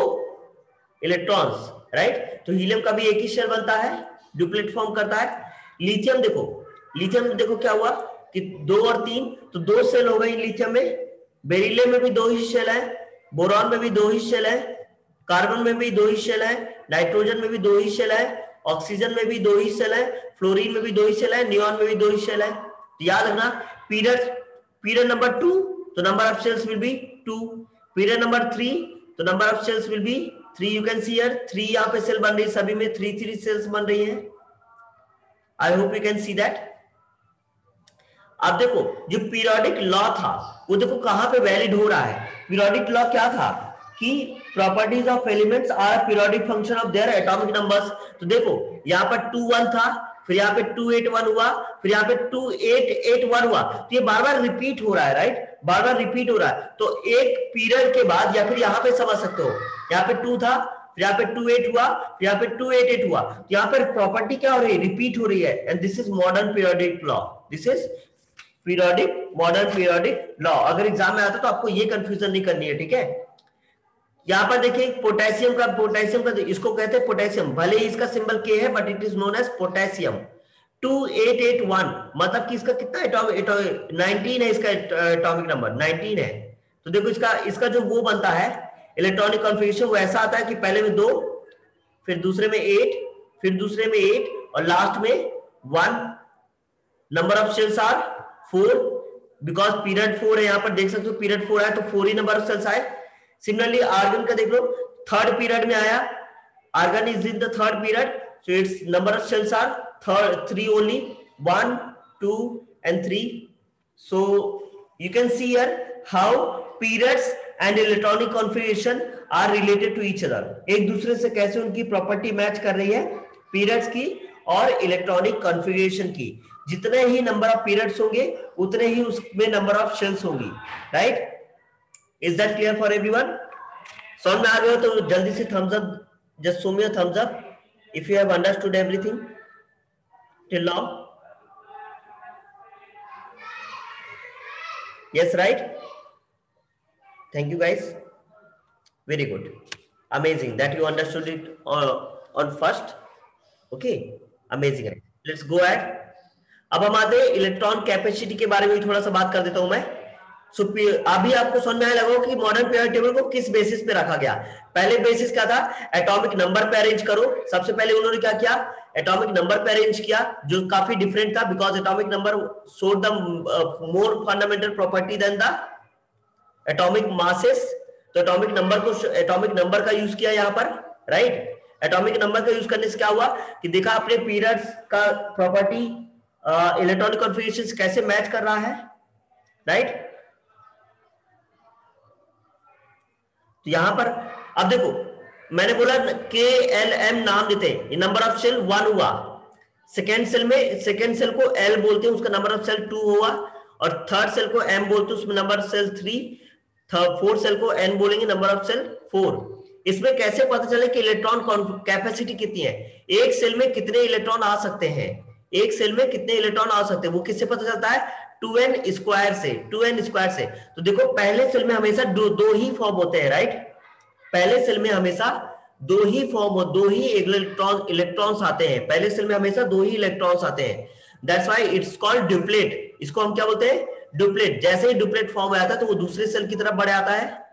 इलेक्ट्रॉन्स, राइट? तो हीलियम का भी एक ही शेल बनता है, डुप्लेट फॉर्म करता है। लिथियम देखो, लिथियम देखो क्या हुआ कि 2 और 3, तो 2 शेल हो गई लिथियम में। बेरिलियम में भी 2 ही शेल है, बोरॉन में भी 2 ही शेल है, कार्बन में भी 2 ही शेल है, नाइट्रोजन में भी 2 ही शेल है, ऑक्सीजन में भी 2 ही शेल है, फ्लोरीन में भी 2 ही शेल है, नियॉन में भी 2 ही शेल है। तो याद रखना, पीरियड नंबर 2 तो number of shells will be 2, period number 3 तो number of shells will be 3। You can see here 3 यहां पे सेल बन रही है, सभी में 3 सेल्स बन रही है। आई hope you can see that. अब देखो जो पीरियोडिक लॉ था वो देखो कहां पे वैलिड हो रहा है। पीरियोडिक लॉ क्या था कि properties of elements are a periodic function of their atomic numbers. तो देखो यहाँ पर 2 1 था, फिर यहाँ पे 2 8 1 हुआ, फिर यहाँ पे 2 8 8 1 हुआ, तो ये बार बार रिपीट हो रहा है, राइट? बार बार रिपीट हो रहा है। तो एक पीरियड के बाद, या फिर यहाँ पे समझ सकते हो, यहाँ पे 2 था, फिर यहाँ पे 2 8 हुआ, फिर यहाँ पे 2 8 8 हुआ, तो यहाँ पर प्रॉपर्टी क्या हो रही है, रिपीट हो रही है। And this is modern periodic law, this is periodic, modern periodic law. अगर एग्जाम में आता तो आपको ये कंफ्यूजन नहीं करनी है, ठीक है? यहां पर देखिए पोटेशियम का इसको कहते हैं पोटेशियम, भले ही इसका सिंबल के है but it is known as potassium. 2881 मतलब कि इसका कितना एटॉमिक 19 है, इसका एटॉमिक नंबर 19 है। तो देखो इसका जो वो बनता है इलेक्ट्रॉनिक कॉन्फ़िगरेशन वो ऐसा आता है कि पहले में 2, फिर दूसरे में 8, फिर दूसरे में 8 और लास्ट में 1। Number of shells are 4 because period 4 है, यहां पर देख सकते हो पीरियड 4 है तो 4 ही नंबर ऑफ सेल्स आए। सिमिलरली आर्गन का देख लो, 3rd पीरियड में आया, argon is in the 3rd period, so its number of shells are 3 only, 1 2 and 3. So you can see here how periods and electronic configuration are related to each other. एक दूसरे से कैसे उनकी property match कर रही है, periods की और इलेक्ट्रॉनिक कॉन्फ़िगरेशन की। जितने ही नंबर ऑफ पीरियड्स होंगे उतने ही उसमें नंबर ऑफ शेल्स होंगी, right? Is that clear for everyone? समझ में आ गया तो जल्दी से thumbs up, just show me a thumbs up if you have understood everything till now. Yes, right? Thank you guys, very good, amazing that you understood it on first. Okay, amazing. Let's go ahead. अब हम आते हैं electron capacity के बारे में थोड़ा सा बात कर देता हूं मैं। सो अभी आपको समझ में आया लगा कि मॉडर्न पीरियोडिक टेबल को किस बेसिस पे रखा गया। पहले बेसिस क्या था, एटॉमिक नंबर पे अरेंज करो। सबसे पहले उन्होंने क्या किया, एटॉमिक नंबर पे अरेंज किया, जो काफी डिफरेंट था because atomic number showed the more fundamental property than the atomic masses. तो एटॉमिक नंबर का यूज किया यहाँ पर, राइट? एटॉमिक नंबर का यूज करने से क्या हुआ कि देखा अपने पीरियड्स का प्रॉपर्टी इलेक्ट्रॉनिक कॉन्फ़िगरेशन कैसे मैच कर रहा है, राइट? तो यहां पर अब देखो मैंने बोला KLM नाम देते हैं, ये नंबर ऑफ सेल 1 हुआ। सेकेंड सेल को L बोलते हैं, उसका नंबर ऑफ सेल 2 हुआ, और थर्ड सेल को M बोलते हैं, उसमें number of shell 3, fourth shell को N बोलेंगे, नंबर ऑफ सेल 4। इसमें कैसे पता चले कि इलेक्ट्रॉन कैपेसिटी कितनी है, एक सेल में कितने इलेक्ट्रॉन आ सकते हैं, एक सेल में कितने इलेक्ट्रॉन आ सकते हैं, वो किससे पता चलता है, 2n स्क्वायर से, 2n स्क्वायर से। तो देखो पहले सेल में हमेशा दो ही फॉर्म होते हैं, राइट, पहले सेल में हमेशा दो ही इलेक्ट्रॉन्स आते हैं, पहले सेल में हमेशा दो ही इलेक्ट्रॉन्स आते हैं, that's why it's called duplet. इसको हम क्या बोलते हैं, ड्यूप्लेट। जैसे ही ड्यूप्लेट फॉर्म हो जाता है तो वो दूसरे सेल की तरफ बढ़ जाता है,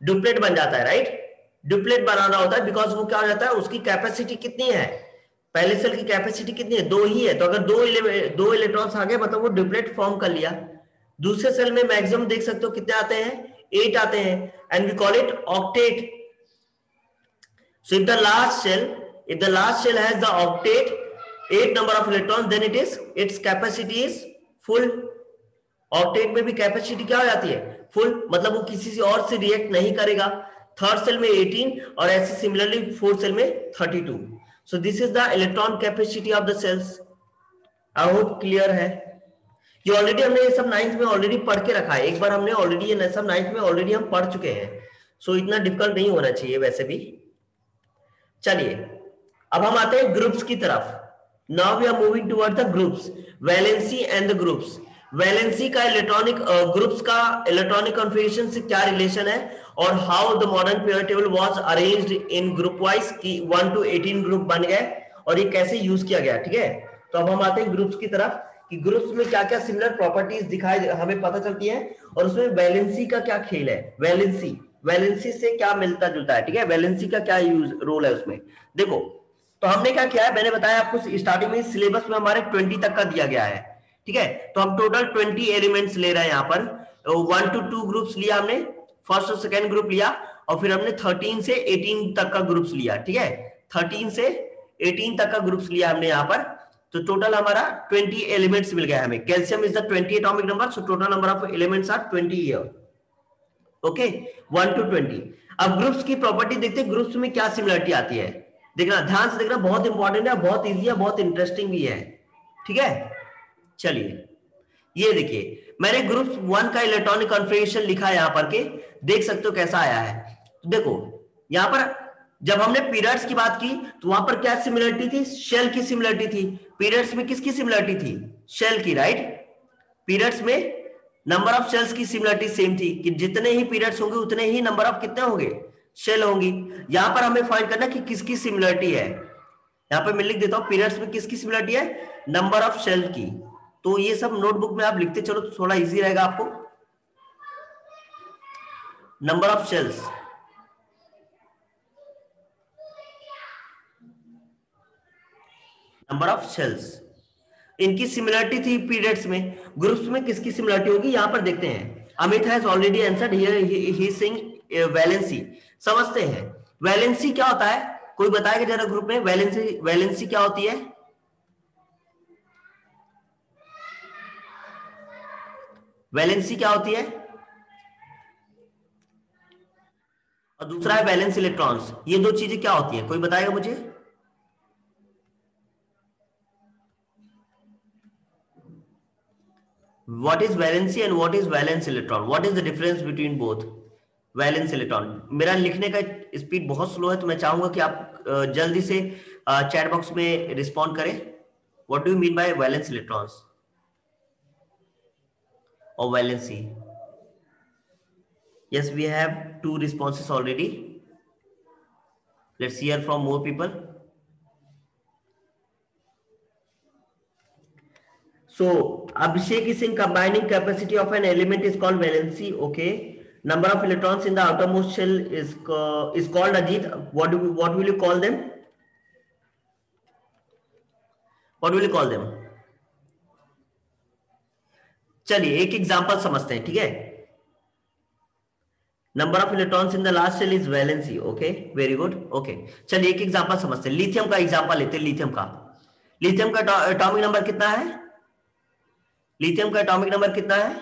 ड्यूप्लेट बन जाता है, राइट। ड्यूप्लेट बनाना होता है बिकॉज वो क्या हो जाता है, उसकी कैपेसिटी कितनी है, पहले सेल की कैपेसिटी कितनी है, दो ही है, तो अगर दो इलेक्ट्रॉन्स आ गए मतलब वो ड्यूप्लेट फॉर्म कर लिया। दूसरे सेल में मैक्सिमम देख सकते हो कितने आते हैं, 8 आते हैं, and we call it octet. So if the last shell has the octet 8 number of electrons, then its capacity is full। Octet में भी कैपेसिटी क्या हो जाती है, फुल, मतलब वो किसी से और से रिएक्ट नहीं करेगा। थर्ड सेल में 18 और ऐसे सिमिलरली फोर्थ सेल में 32। So this is the electron capacity of the shells. I hope clear है। ये ऑलरेडी हमने ये सब 9th में ऑलरेडी पढ़ के रखा है, एक बार हमने ऑलरेडी ये सब 9th में ऑलरेडी हम पढ़ चुके हैं, सो इतना डिफिकल्ट नहीं होना चाहिए वैसे भी। चलिए अब हम आते हैं ग्रुप्स की तरफ। Now we are moving toward the groups, valency and the groups. Valency का इलेक्ट्रॉनिक ग्रुप्स का इलेक्ट्रॉनिक कॉन्फ़िगरेशन से क्या रिलेशन है, और how the modern period table was arranged in group wise की 1 to 18 ग्रुप बन गए, और ये कैसे यूज किया गया। ठीक है, तो अब हम आते हैं ग्रुप्स की तरफ कि ग्रुप्स में क्या क्या सिमिलर प्रॉपर्टीज दिखाई हमें पता चलती है, और उसमें वैलेंसी का क्या खेल है, वैलेंसी से क्या मिलता जुलता है। ठीक है, वैलेंसी का क्या रोल है उसमें। देखो तो हमने क्या किया है, मैंने बताया आपको स्टार्टिंग में सिलेबस में हमारे 20 तक का दिया गया है। ठीक है, तो हम टोटल 20 एलिमेंट्स ले रहे हैं यहाँ पर। 1 to 2 ग्रुप्स लिया हमने, फर्स्ट और सेकेंड ग्रुप लिया, और फिर हमने 13 से 18 तक का ग्रुप्स लिया। ठीक है, 13 से 18 तक का ग्रुप्स लिया हमने यहाँ पर, तो टोटल हमारा 20 एलिमेंट्स मिल गया हमें। Calcium is the 20 atomic number, so total number of elements are 20 here. Okay, 1 to 20। अब ग्रुप्स की प्रॉपर्टी देखते हैं, ग्रुप्स में क्या सिमिलरिटी आती है। देखना, ध्यान से देखना, बहुत इंपॉर्टेंट है, बहुत इजी है, बहुत इंटरेस्टिंग भी है। ठीक है, चलिए ये देखिए मैंने ग्रुप 1 का इलेक्ट्रॉनिक कॉन्फ़िगरेशन लिखा है यहाँ पर के, देख सकते हो कैसा आया है। तो देखो यहाँ पर जब हमने पीरियड्स की बात की तो वहां पर क्या सिमिलरिटी थी, शेल की सिमिलरिटी थी। पीरियड्स में किसकी सिमिलरिटी थी, शेल की, राइट। पीरियड्स में नंबर ऑफ शेल्स की सिमिलरिटी सेम थी कि जितने ही पीरियड्स होंगे उतने ही नंबर ऑफ कितने होंगे, शेल होंगी। यहां पर हमें फाइंड करना कि किसकी सिमिलरिटी है। यहां पर मैं लिख देता हूं पीरियड्स में किसकी सिमिलरिटी है, नंबर ऑफ शेल की। तो ये सब नोटबुक में आप लिखते चलो तो थोड़ा इजी रहेगा आपको। Number of shells, number of shells, इनकी सिमिलरिटी थी पीरियड्स में। ग्रुप्स में किसकी सिमिलरिटी होगी यहां पर देखते हैं। Amit has already answered here, he is saying valency. समझते हैं वैलेंसी क्या होता है, कोई बताएगा जरा ग्रुप में वैलेंसी क्या होती है। वैलेंसी क्या होती है, और दूसरा है वैलेंस इलेक्ट्रॉन्स। ये दो चीजें क्या होती हैं, कोई बताएगा मुझे। What is valency and what is valence electron? What is the difference between both? Valence electron. मेरा लिखने का स्पीड बहुत स्लो है तो मैं चाहूंगा कि आप जल्दी से चैट बॉक्स में रिस्पॉन्ड करें। What do you mean by valence electrons और valency? Yes, we have 2 responses already. Let's hear from more people. So Abhishek is saying combining capacity of an element is called valency. Okay, number of electrons in the outermost shell is called Ajit. What will you call them? What will you call them? चलिए एक example समझते हैं। ठीक है, number of electrons in the last shell is valency. Okay, very good. Okay, चलिए एक example समझते हैं। लिथियम का एग्जांपल लेते हैं। लिथियम का एटॉमिक नंबर कितना है, लिथियम का एटॉमिक नंबर कितना है,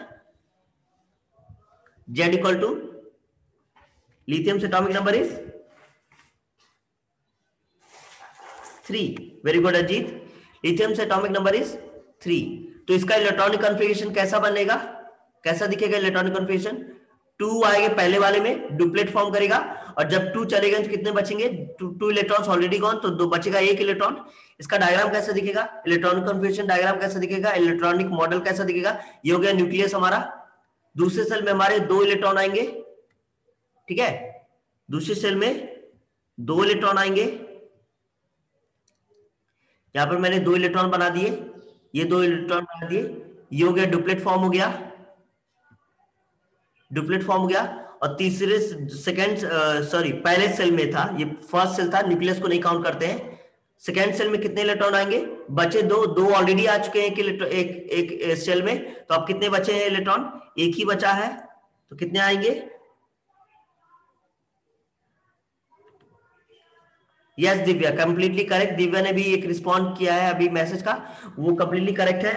Z इक्वल टू लिथियम से atomic number is 3। Very good Ajit, lithium से एटॉमिक नंबर इज 3। तो इसका इलेक्ट्रॉनिक कॉन्फ़िगरेशन कैसा बनेगा, कैसा दिखेगा इलेक्ट्रॉनिक कॉन्फ़िगरेशन? 2 आएगा पहले वाले में, डुप्लेट फॉर्म करेगा, और जब 2 चलेगा तो कितने बचेंगे? 2 इलेक्ट्रॉन्स ऑलरेडी गॉन, तो 2 बचेगा 1 इलेक्ट्रॉन। इसका डायग्राम कैसा दिखेगा, इलेक्ट्रॉनिक कॉन्फ़िगरेशन डायग्राम कैसा दिखेगा, इलेक्ट्रॉनिक मॉडल कैसा दिखेगा? ये हो गया न्यूक्लियस हमारा, दूसरे सेल में हमारे 2 इलेक्ट्रॉन आएंगे, ठीक है, दूसरे सेल में 2 इलेक्ट्रॉन आएंगे। यहां पर मैंने 2 इलेक्ट्रॉन बना दिए, ये 2 इलेक्ट्रॉन बना दिए, ये हो गया डुप्लेट फॉर्म हो गया, डुप्लेट फॉर्म हो गया। और तीसरे पहले सेल में था, ये फर्स्ट सेल था, न्यूक्लियस को नहीं काउंट करते हैं। सेकेंड सेल में कितने इलेक्ट्रॉन आएंगे? बचे 2 ऑलरेडी आ चुके हैं एक सेल में, तो अब कितने बचे हैं इलेक्ट्रॉन? 1 ही बचा है, तो कितने आएंगे? Yes Divya, completely correct. Divya ने भी एक रिस्पॉन्ड किया है अभी मैसेज का, वो कंप्लीटली करेक्ट है।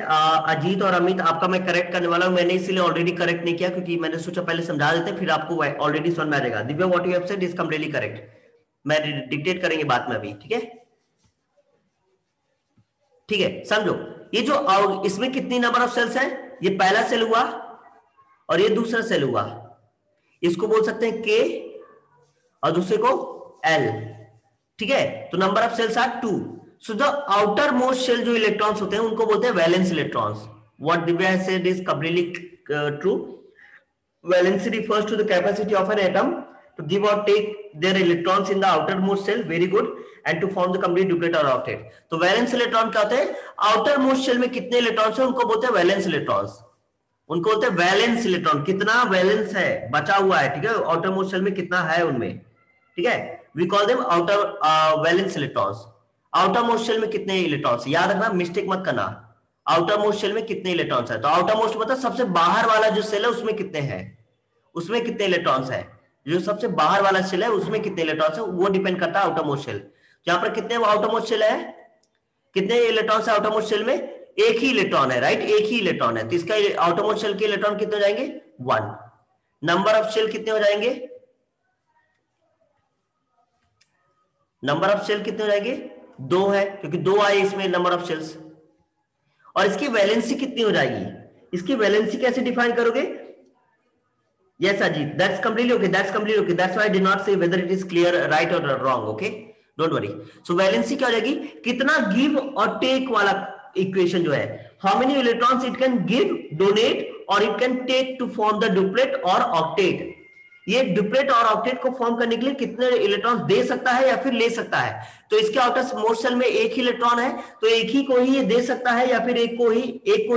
अजीत और अमित, आपका मैं करेक्ट करने वाला हूं, मैंने इसलिए ऑलरेडी करेक्ट नहीं किया क्योंकि मैंने सोचा पहले समझा देते, फिर आपको ऑलरेडी समझ में आ जाएगा। Divya, what you have said is completely correct. मैं डिक्टेट करेंगे बात में अभी, ठीक है, ठीक है। समझो, ये जो इसमें कितनी नंबर ऑफ सेल्स हैं? ये पहला सेल हुआ और ये दूसरा सेल हुआ, इसको बोल सकते हैं के और दूसरे को एल, ठीक है। तो number of shells are 2। So the outermost shell जो इलेक्ट्रॉन्स होते हैं उनको बोलते हैं valence electrons. What Divya has said is completely true. Valency refers to the capacity of an atom to give or take their electrons in the outermost shell, very good, and to form the complete duplet or octet। तो valence electron क्या होते हैं? Outer most shell में कितने electrons हैं उनको बोलते हैं वैलेंस इलेक्ट्रॉन्स, उनको बोलते हैं वैलेंस इलेक्ट्रॉन। कितना वैलेंस है, बचा हुआ है, ठीक है, आउटर मोस्ट शेल में कितना है उनमें, ठीक है, we call them outer valence electrons. Outermost shell में कितने इलेक्ट्रॉन्स, याद रखना, मिस्टेक मत करना। आउटर मोस्ट शेल में कितने इलेक्ट्रॉन्स है? तो आउटर मोस्ट मतलब सबसे बाहर वाला जो सेल है उसमें कितने हैं, उसमें कितने इलेक्ट्रॉन्स है, जो सबसे बाहर वाला शेल है उसमें कितने इलेक्ट्रॉन्स है, वो डिपेंड करता है आउटर मोस्ट शेल। यहाँ पर कितने आउटर मोस्ट शेल है, कितने इलेक्ट्रॉन्स है आउटर मोस्ट शेल में? एक ही इलेक्ट्रॉन है, राइट, एक ही इलेक्ट्रॉन है। तो इसका आउटर मोस्ट शेल के इलेक्ट्रॉन कितने हो जाएंगे? 1। नंबर ऑफ शेल कितने हो जाएंगे? नंबर ऑफ शेल कितने हो जाएंगे? 2 है, क्योंकि 2 आए इसमें नंबर ऑफ शेल्स। और इसकी वैलेंसी कितनी हो जाएगी? इसकी वैलेंसी कैसे डिफाइन करोगे? Yes, Ajit, that's completely okay. That's completely okay. That's why I did not say whether it is clear, right or wrong. Okay, don't worry. So valency क्या हो जाएगी? कितना give और take वाला इक्वेशन जो है, how many electrons it can give, donate, or it can take to form the duplet or octet. ये duplet और ऑक्टेट को फॉर्म करने के लिए कितने इलेक्ट्रॉन्स दे सकता है या फिर ले सकता है? तो इसके आउटर मोस्ट शेल में एक ही इलेक्ट्रॉन है, तो एक ही को ही ये दे सकता है या फिर एक को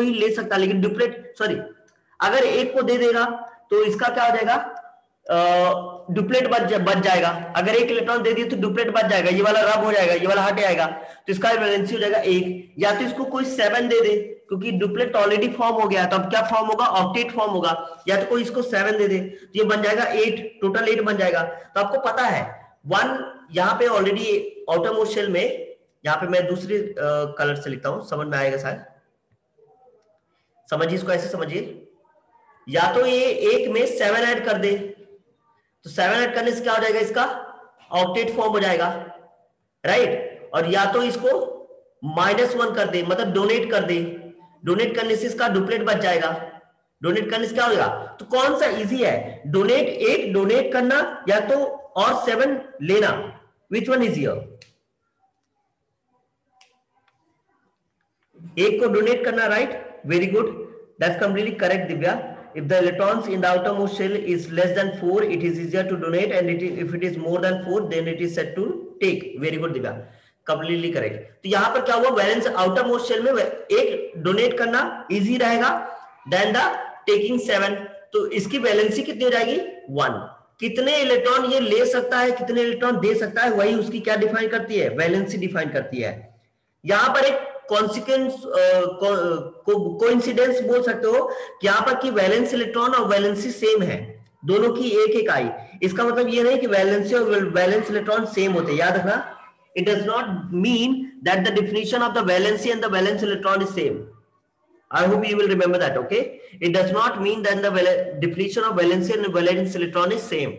ही ले सकता है। लेकिन अगर एक को दे देगा तो इसका क्या हो जाएगा? डुप्लेट बच जाएगा। अगर एक इलेक्ट्रॉन दे दिए तो डुप्लेट बच जाएगा, ये वाला रब हो जाएगा, ये वाला हट जाएगा, तो इसका वैलेंसी हो जाएगा 1। या तो इसको कोई 7 दे दे, क्योंकि डुप्लेट ऑलरेडी फॉर्म हो गया, तो अब क्या फॉर्म होगा? ऑक्टेट फॉर्म होगा। या तो कोई इसको 7 दे दे, तो ये बन जाएगा 8, टोटल 8 बन जाएगा। तो आपको पता है 1 यहाँ पे ऑलरेडी आउटर मोस्ट शेल में, यहाँ पे मैं दूसरे कलर से लिखता हूं, समझ में आएगा शायद। समझिए इसको, ऐसे समझिए, या तो ये एक में 7 ऐड कर दे, तो 7 ऐड करने से क्या हो जाएगा? इसका ऑक्टेट फॉर्म हो जाएगा, राइट। और या तो इसको -1 कर दे, मतलब डोनेट कर दे, डोनेट करने से इसका डुप्लेट बच जाएगा। डोनेट करने से क्या होगा? तो कौन सा इजी है, डोनेट करना या तो और 7 लेना? Which one is here? एक को डोनेट करना, right, very good, that's completely correct Divya. If the electrons in the outermost shell is less than 4, it is easier to donate, and if it is more than 4, then it is set to take. Very good Divya, completely correct। तो यहाँ पर क्या हुआ? Valence outermost shell में एक donate करना easy रहेगा than the taking 7। तो इसकी वैलेंसी कितनी हो जाएगी? 1। कितने इलेक्ट्रॉन ये ले सकता है, कितने इलेक्ट्रॉन दे सकता है, वही उसकी क्या डिफाइन करती है? वैलेंसी डिफाइन करती है। यहाँ पर एक कोइंसिडेंस बोल सकते हो कि यहाँ पर की वैलेंस इलेक्ट्रॉन और वैलेंसी सेम है, दोनों की एक आई। इसका मतलब ये नहीं कि वैलेंसी और वैलेंस इलेक्ट्रॉन सेम होते, याद रखना। It does not mean that the definition of the valency and the valence electron is same. I hope you will remember that, okay. It does not mean that the definition of valency and valence electron is same.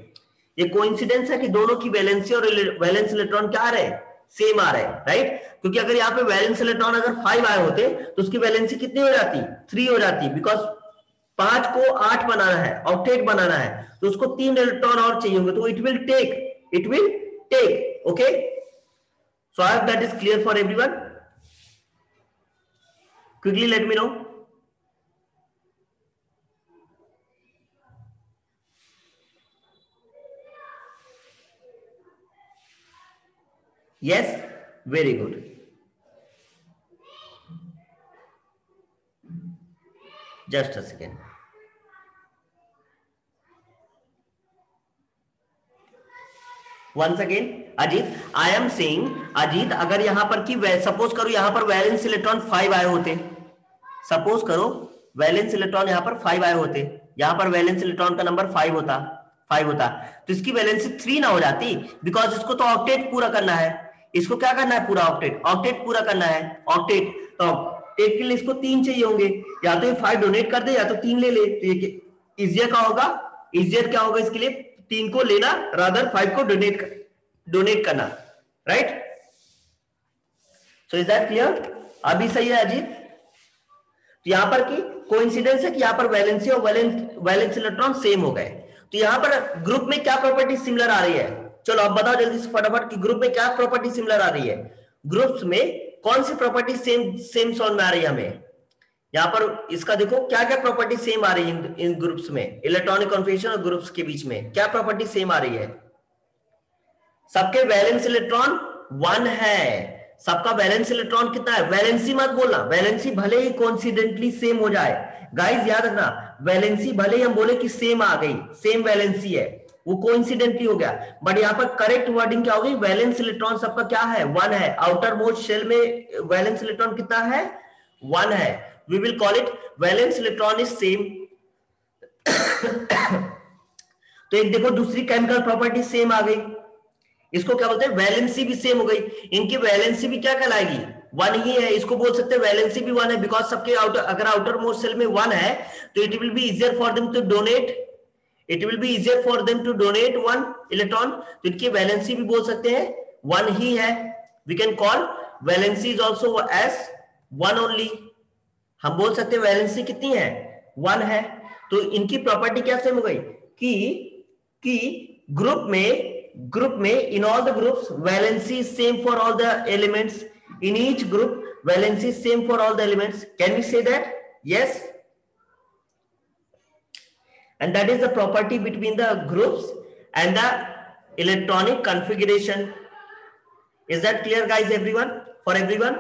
ये coincidence है कि दोनों की valency और valence electron क्या आ रहे हैं? Same आ रहा है, राइट? क्योंकि अगर यहाँ पे वैलेंस इलेक्ट्रॉन अगर 5 आए होते तो उसकी वैलेंसी कितनी हो जाती? 3 हो जाती, बिकॉज 5 को 8 बनाना है, ऑक्टेट बनाना है, तो उसको 3 इलेक्ट्रॉन और चाहिए होंगे, तो it will take, okay? So I hope that is clear for everyone. Quickly let me know. Yes, very good. Just a second. Once again, Ajit, I am saying, Ajit, अगर यहां पर की सपोज करो यहां पर वैलेंस इलेक्ट्रॉन 5 आए होते, सपोज करो वैलेंस इलेक्ट्रॉन यहां पर 5 आए होते, यहां पर वैलेंस इलेक्ट्रॉन का नंबर 5 होता, तो इसकी वैलेंसी 3 ना हो जाती, बिकॉज इसको तो ऑक्टेट पूरा करना है. इसको क्या करना है? पूरा ऑक्टेट पूरा करना है. ऑक्टेट, तो ऑक्टेट के लिए इसको 3 चाहिए होंगे, या तो ये 5 डोनेट कर दे या तो 3 ले ले. तो ये इजियर क्या होगा? इजियर क्या होगा इसके लिए? 3 को लेना, रादर 5 को डोनेट करना, right? So is that clear? अभी सही है अजीत? तो यहां पर की कोइंसिडेंस है कि यहां पर वैलेंसी और वैलेंस इलेक्ट्रॉन सेम हो गए. तो यहां पर ग्रुप में क्या प्रॉपर्टी सिमिलर आ रही है? चलो अब बताओ जल्दी से फटाफट कि ग्रुप में क्या प्रॉपर्टी सिमिलर आ रही है. ग्रुप्स में कौन सी प्रॉपर्टी सेम समझ में आ रही है हमें? यहां पर इसका देखो क्या क्या प्रॉपर्टी सेम आ रही है इन ग्रुप्स में, इलेक्ट्रॉनिक कॉन्फ़िगरेशन और ग्रुप्स के बीच में क्या प्रॉपर्टी सेम आ रही है? सबके वैलेंस इलेक्ट्रॉन 1 है. सबका वैलेंस इलेक्ट्रॉन कितना है? वैलेंसी मत बोलना, वैलेंसी भले ही कोइंसिडेंटली सेम हो जाए. गाइस याद रखना, वैलेंसी भले ही हम बोले कि सेम आ गई, सेम वैलेंसी है, वो कोइंसिडेंटली हो गया, बट यहाँ पर करेक्ट वर्डिंग क्या होगी? वैलेंस इलेक्ट्रॉन सबका क्या है? 1 है. आउटर मोस्ट शेल में वैलेंस इलेक्ट्रॉन कितना है? 1 है. We will call it valence electron is same. तो एक देखो दूसरी केमिकल प्रॉपर्टी सेम आ गई, इसको क्या बोलते हैं? वैलेंसी भी सेम हो गई. इनकी वैलेंसी भी क्या कहलाएगी? 1 ही है. इसको बोल सकते हैं वैलेंसी भी 1 है, बिकॉज सबके अगर आउटर मोस्ट सेल में 1 है तो it will be easier for them to donate, it will be easier for them to donate 1 electron. तो इनकी वैलेंसी भी बोल सकते हैं 1 ही है. We can call valency is also as 1 only. हम बोल सकते हैं वैलेंसी कितनी है? 1 है. तो इनकी प्रॉपर्टी क्या सेम हो गई कि ग्रुप में in all the groups valency same for all the elements. In each group valency same for all the elements. Can we say that? Yes. And that is the property between the groups and the electronic configuration. Is that clear guys? Everyone, for everyone?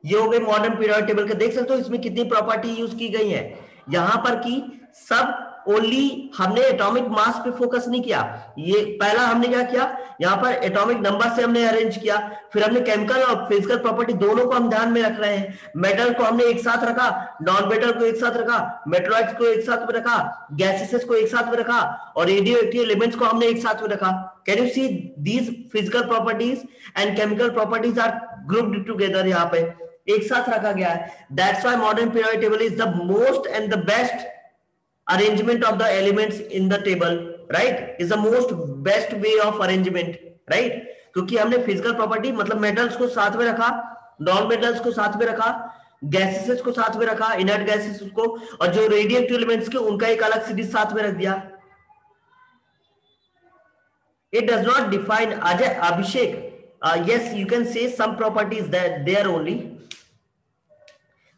ये हो गए modern periodic table के. देख सकते हो इसमें कितनी property use की गई है. यहां पर की सब ओनली हमने एटॉमिक मास पे फोकस नहीं किया. ये पहला हमने क्या किया, यहाँ पर एटॉमिक नंबर से हमने अरेंज किया, फिर हमने केमिकल और फिजिकल प्रॉपर्टी दोनों को हम ध्यान में रख रहे हैं. मेटल को हमने एक साथ रखा, नॉन मेटल को एक साथ रखा, मेटलॉइड्स को एक साथ में रखा, गैसेस को एक साथ में रखा, और रेडियो एक्टिव एलिमेंट्स को हमने एक साथ में रखा. Can you see these physical properties and chemical properties are grouped together. यहाँ पे एक साथ रखा गया है. That's why modern periodic table is the most and the best arrangement of the elements in the table, right? Is the most best way of arrangement, right? क्योंकि हमने physical property मतलब मेटल्स को साथ में रखा, नॉन मेटल्स को साथ में रखा, गैसेस को साथ में रखा, इनर्ट गैसेस को, और जो रेडियोएक्टिव एलिमेंट्स के उनका एक अलग सीरीज साथ में रख दिया. It does not define. Ajay, Abhishek, yes, you can say some properties that there only.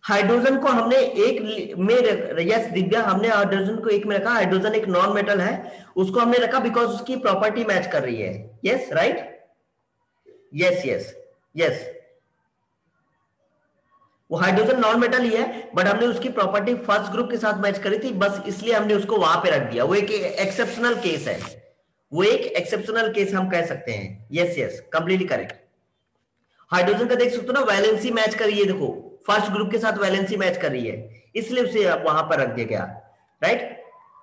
Hydrogen को हमने एक में, यस दिव्या, हमने हाइड्रोजन को एक में रखा. हाइड्रोजन एक नॉन मेटल है, उसको हमने रखा बिकॉज उसकी प्रॉपर्टी मैच कर रही है. Yes right, yes yes yes. वो हाइड्रोजन नॉन मेटल ही है, बट हमने उसकी प्रॉपर्टी फर्स्ट ग्रुप के साथ मैच करी थी, बस इसलिए हमने उसको वहां पे रख दिया. वो एक एक्सेप्शनल केस है, वो एक एक्सेप्शनल केस हम कह सकते हैं. Yes yes, completely correct. Hydrogen का देख सकते हो ना, वैलेंसी मैच कर रही है, देखो फर्स्ट ग्रुप के साथ वैलेंसी मैच कर रही है, इसलिए उसे वहां पर रख दिया गया. Right.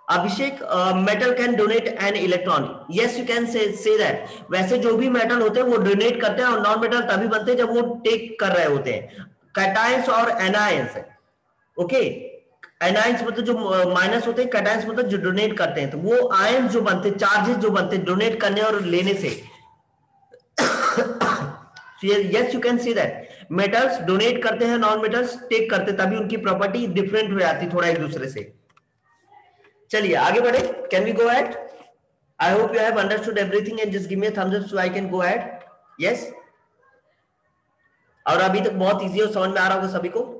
Abhishek, metal can donate an electron. Yes you can say that. वैसे जो भी मेटल होते हैं वो डोनेट करते हैं, और नॉन मेटल तभी बनते हैं जब वो टेक कर रहे होते हैं. कैटायंस और एनायंस. ओके, एनायंस मतलब जो माइनस होते हैं, कैटायंस मतलब जो डोनेट करते हैं. तो वो आयंस जो बनते हैं, चार्जेस जो बनते हैं डोनेट करने और लेने से yes you can see that metals donate करते हैं, नॉन मेटल्स टेक करते, तभी उनकी प्रॉपर्टी डिफरेंट हो जाती थोड़ा एक दूसरे से। चलिए आगे बढ़े, can we go ahead? I hope you have understood everything and just give me a thumbs up so I can go ahead. Yes, और अभी तक बहुत इजी और समझ में आ रहा होगा सभी को।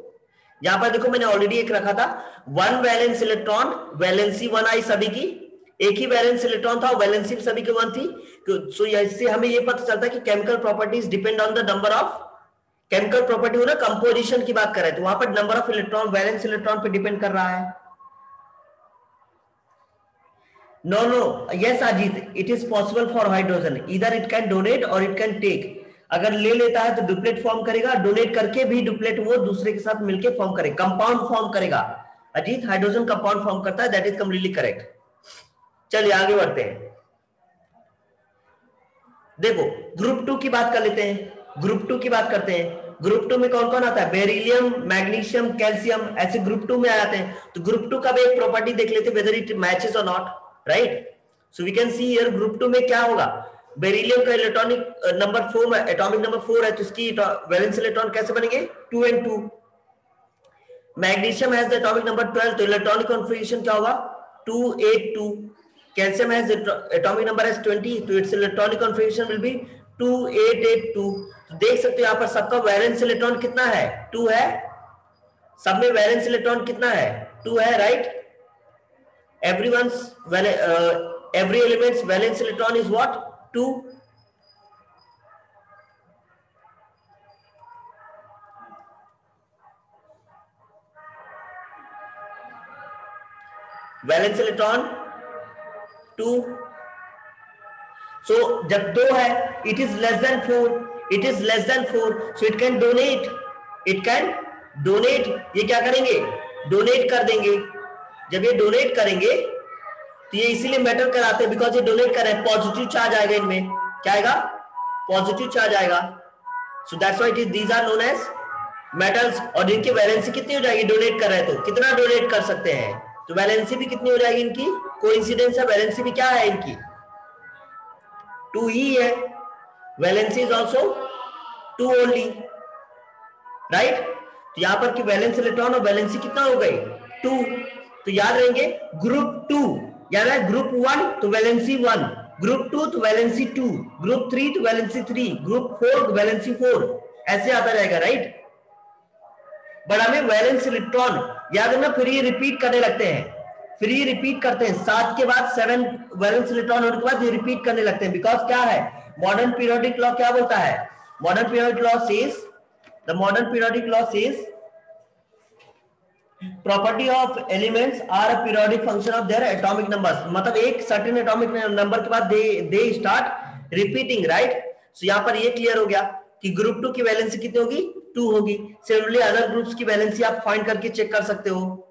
यहां पर देखो मैंने ऑलरेडी एक रखा था, one valence electron, valency one आई सभी की, एक ही वैलेंस इलेक्ट्रॉन था, वैलेंसी सभी की वन थी। सो इससे हमें ये पता चलता है कि chemical properties depend on the number of, chemical property हो ना, कंपोजिशन की बात कर रहे हैं, तो वहां पर number of electron valence electron पे डिपेंड कर रहा है। No no, yes Ajit, it is possible for hydrogen, इधर इट कैन डोनेट और इट कैन टेक। अगर ले लेता है तो डुप्लेट फॉर्म करेगा, डोनेट करके भी डुप्लेट वो दूसरे के साथ मिलकर फॉर्म करेगा, कंपाउंड फॉर्म करेगा। अजीत, हाइड्रोजन कंपाउंड फॉर्म करता है, दैट इज कंप्लीटली करेक्ट। चलिए आगे बढ़ते हैं। देखो ग्रुप 2 की बात कर लेते हैं, ग्रुप 2 की बात करते हैं। ग्रुप 2 में कौन कौन आता है? बेरिलियम, मैग्नीशियम, कैल्शियम, ऐसे ग्रुप 2 में आ जाते हैं। तो ग्रुप 2 का भी एक प्रॉपर्टी देख लेते हैं, वेदर इट मैचेस और not, right? So we can see here group 2 में क्या होगा, बेरिलियम का इलेक्ट्रॉनिक नंबर 4 है, एटॉमिक नंबर 4 है, तो इसकी वैलेंस इलेक्ट्रॉन कैसे बनेंगे? 2 and 2। Magnesium has the atomic number 12, तो इलेक्ट्रॉनिक कॉन्फ़िगरेशन क्या होगा? 2 8 2। कैल्शियम हैज एटॉमिक नंबर है 20, तो it's electronic configuration will be 2 8 8 2। तो देख सकते हो यहाँ पर सबका वैलेंस इलेक्ट्रॉन कितना है? 2 है। सब में वैलेंस इलेक्ट्रॉन कितना है? 2 है, right? every element's valence electron is what? 2. Valence electron 2। सो जब 2 है, it is less than 4, it is less than 4, so it can donate, it can donate. ये क्या करेंगे? डोनेट कर देंगे। जब ये डोनेट करेंगे तो ये इसीलिए मैटर कराते हैं, बिकॉज ये डोनेट कर रहे हैं, पॉजिटिव चार्ज आएगा इनमें। क्या आएगा? पॉजिटिव चार्ज आएगा। So that's why these are known as metals. और इनकी वैलेंसी कितनी हो जाएगी? डोनेट कर रहे हैं तो कितना डोनेट कर सकते हैं, तो वैलेंसी भी कितनी हो जाएगी इनकी? कोइंसिडेंस है, वैलेंसी भी क्या है इनकी? 2 ही है। Valency is also 2 only, right? तो यहां पर की वैलेंस इलेक्ट्रॉन और वैलेंसी कितना हो गई? 2। तो याद रहेंगे ग्रुप 2, याद है ग्रुप 1 तो वैलेंसी 1, ग्रुप 2 तो वैलेंसी 2, ग्रुप 3 तो वैलेंसी 3, ग्रुप 4 तो वैलेंसी 4, ऐसे आता जाएगा, राइट? बट हमें वैलेंस इलेक्ट्रॉन याद है ना, फिर ये रिपीट करने लगते हैं, फिर ये रिपीट करते हैं 7 के बाद 7 वैलेंस इलेक्ट्रॉन होने के बाद ये रिपीट करने लगते हैं, बिकॉज क्या है, मॉडर्न पीरियोडिक लॉ क्या बोलता है? Modern periodic law says, the modern periodic law says property of elements are a periodic function of their atomic numbers। मतलब एक certain atomic number के बाद they start repeating, right? so यहाँ पर ये क्लियर हो गया कि ग्रुप 2 की वैलेंसी कितनी होगी? 2 होगी। सिमिलरली अदर ग्रुप्स की वैलेंसी आप फाइंड करके चेक कर सकते हो।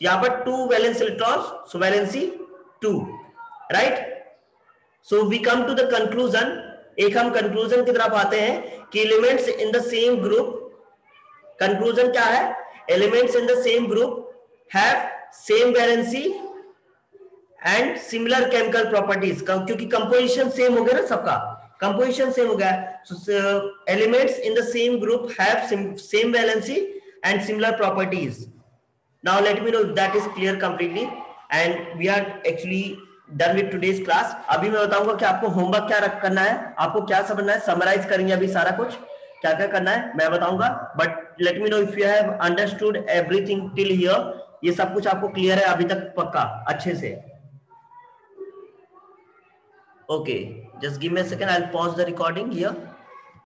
यहाँ पर 2 valence electrons, so valency 2, right? So we come to the conclusion. एक हम कंक्लूजन की तरफ आते हैं कि elements in the same group, conclusion क्या है? Elements in the same group have same valency and similar chemical properties, क्योंकि composition same हो गया ना सबका, composition same हो गया, so elements in the same group have same valency and similar properties। Now let me know if that is clear completely and we are actually done with today's class। अभी मैं बताऊंगा कि आपको homework क्या करना है, आपको क्या समझना है, समराइज करेंगे अभी सारा कुछ, क्या क्या करना है मैं बताऊंगा। But let me know if you have understood everything till here. ये सब कुछ आपको क्लियर है अभी तक पक्का अच्छे से? Okay, just give me a second, I will pause the recording here.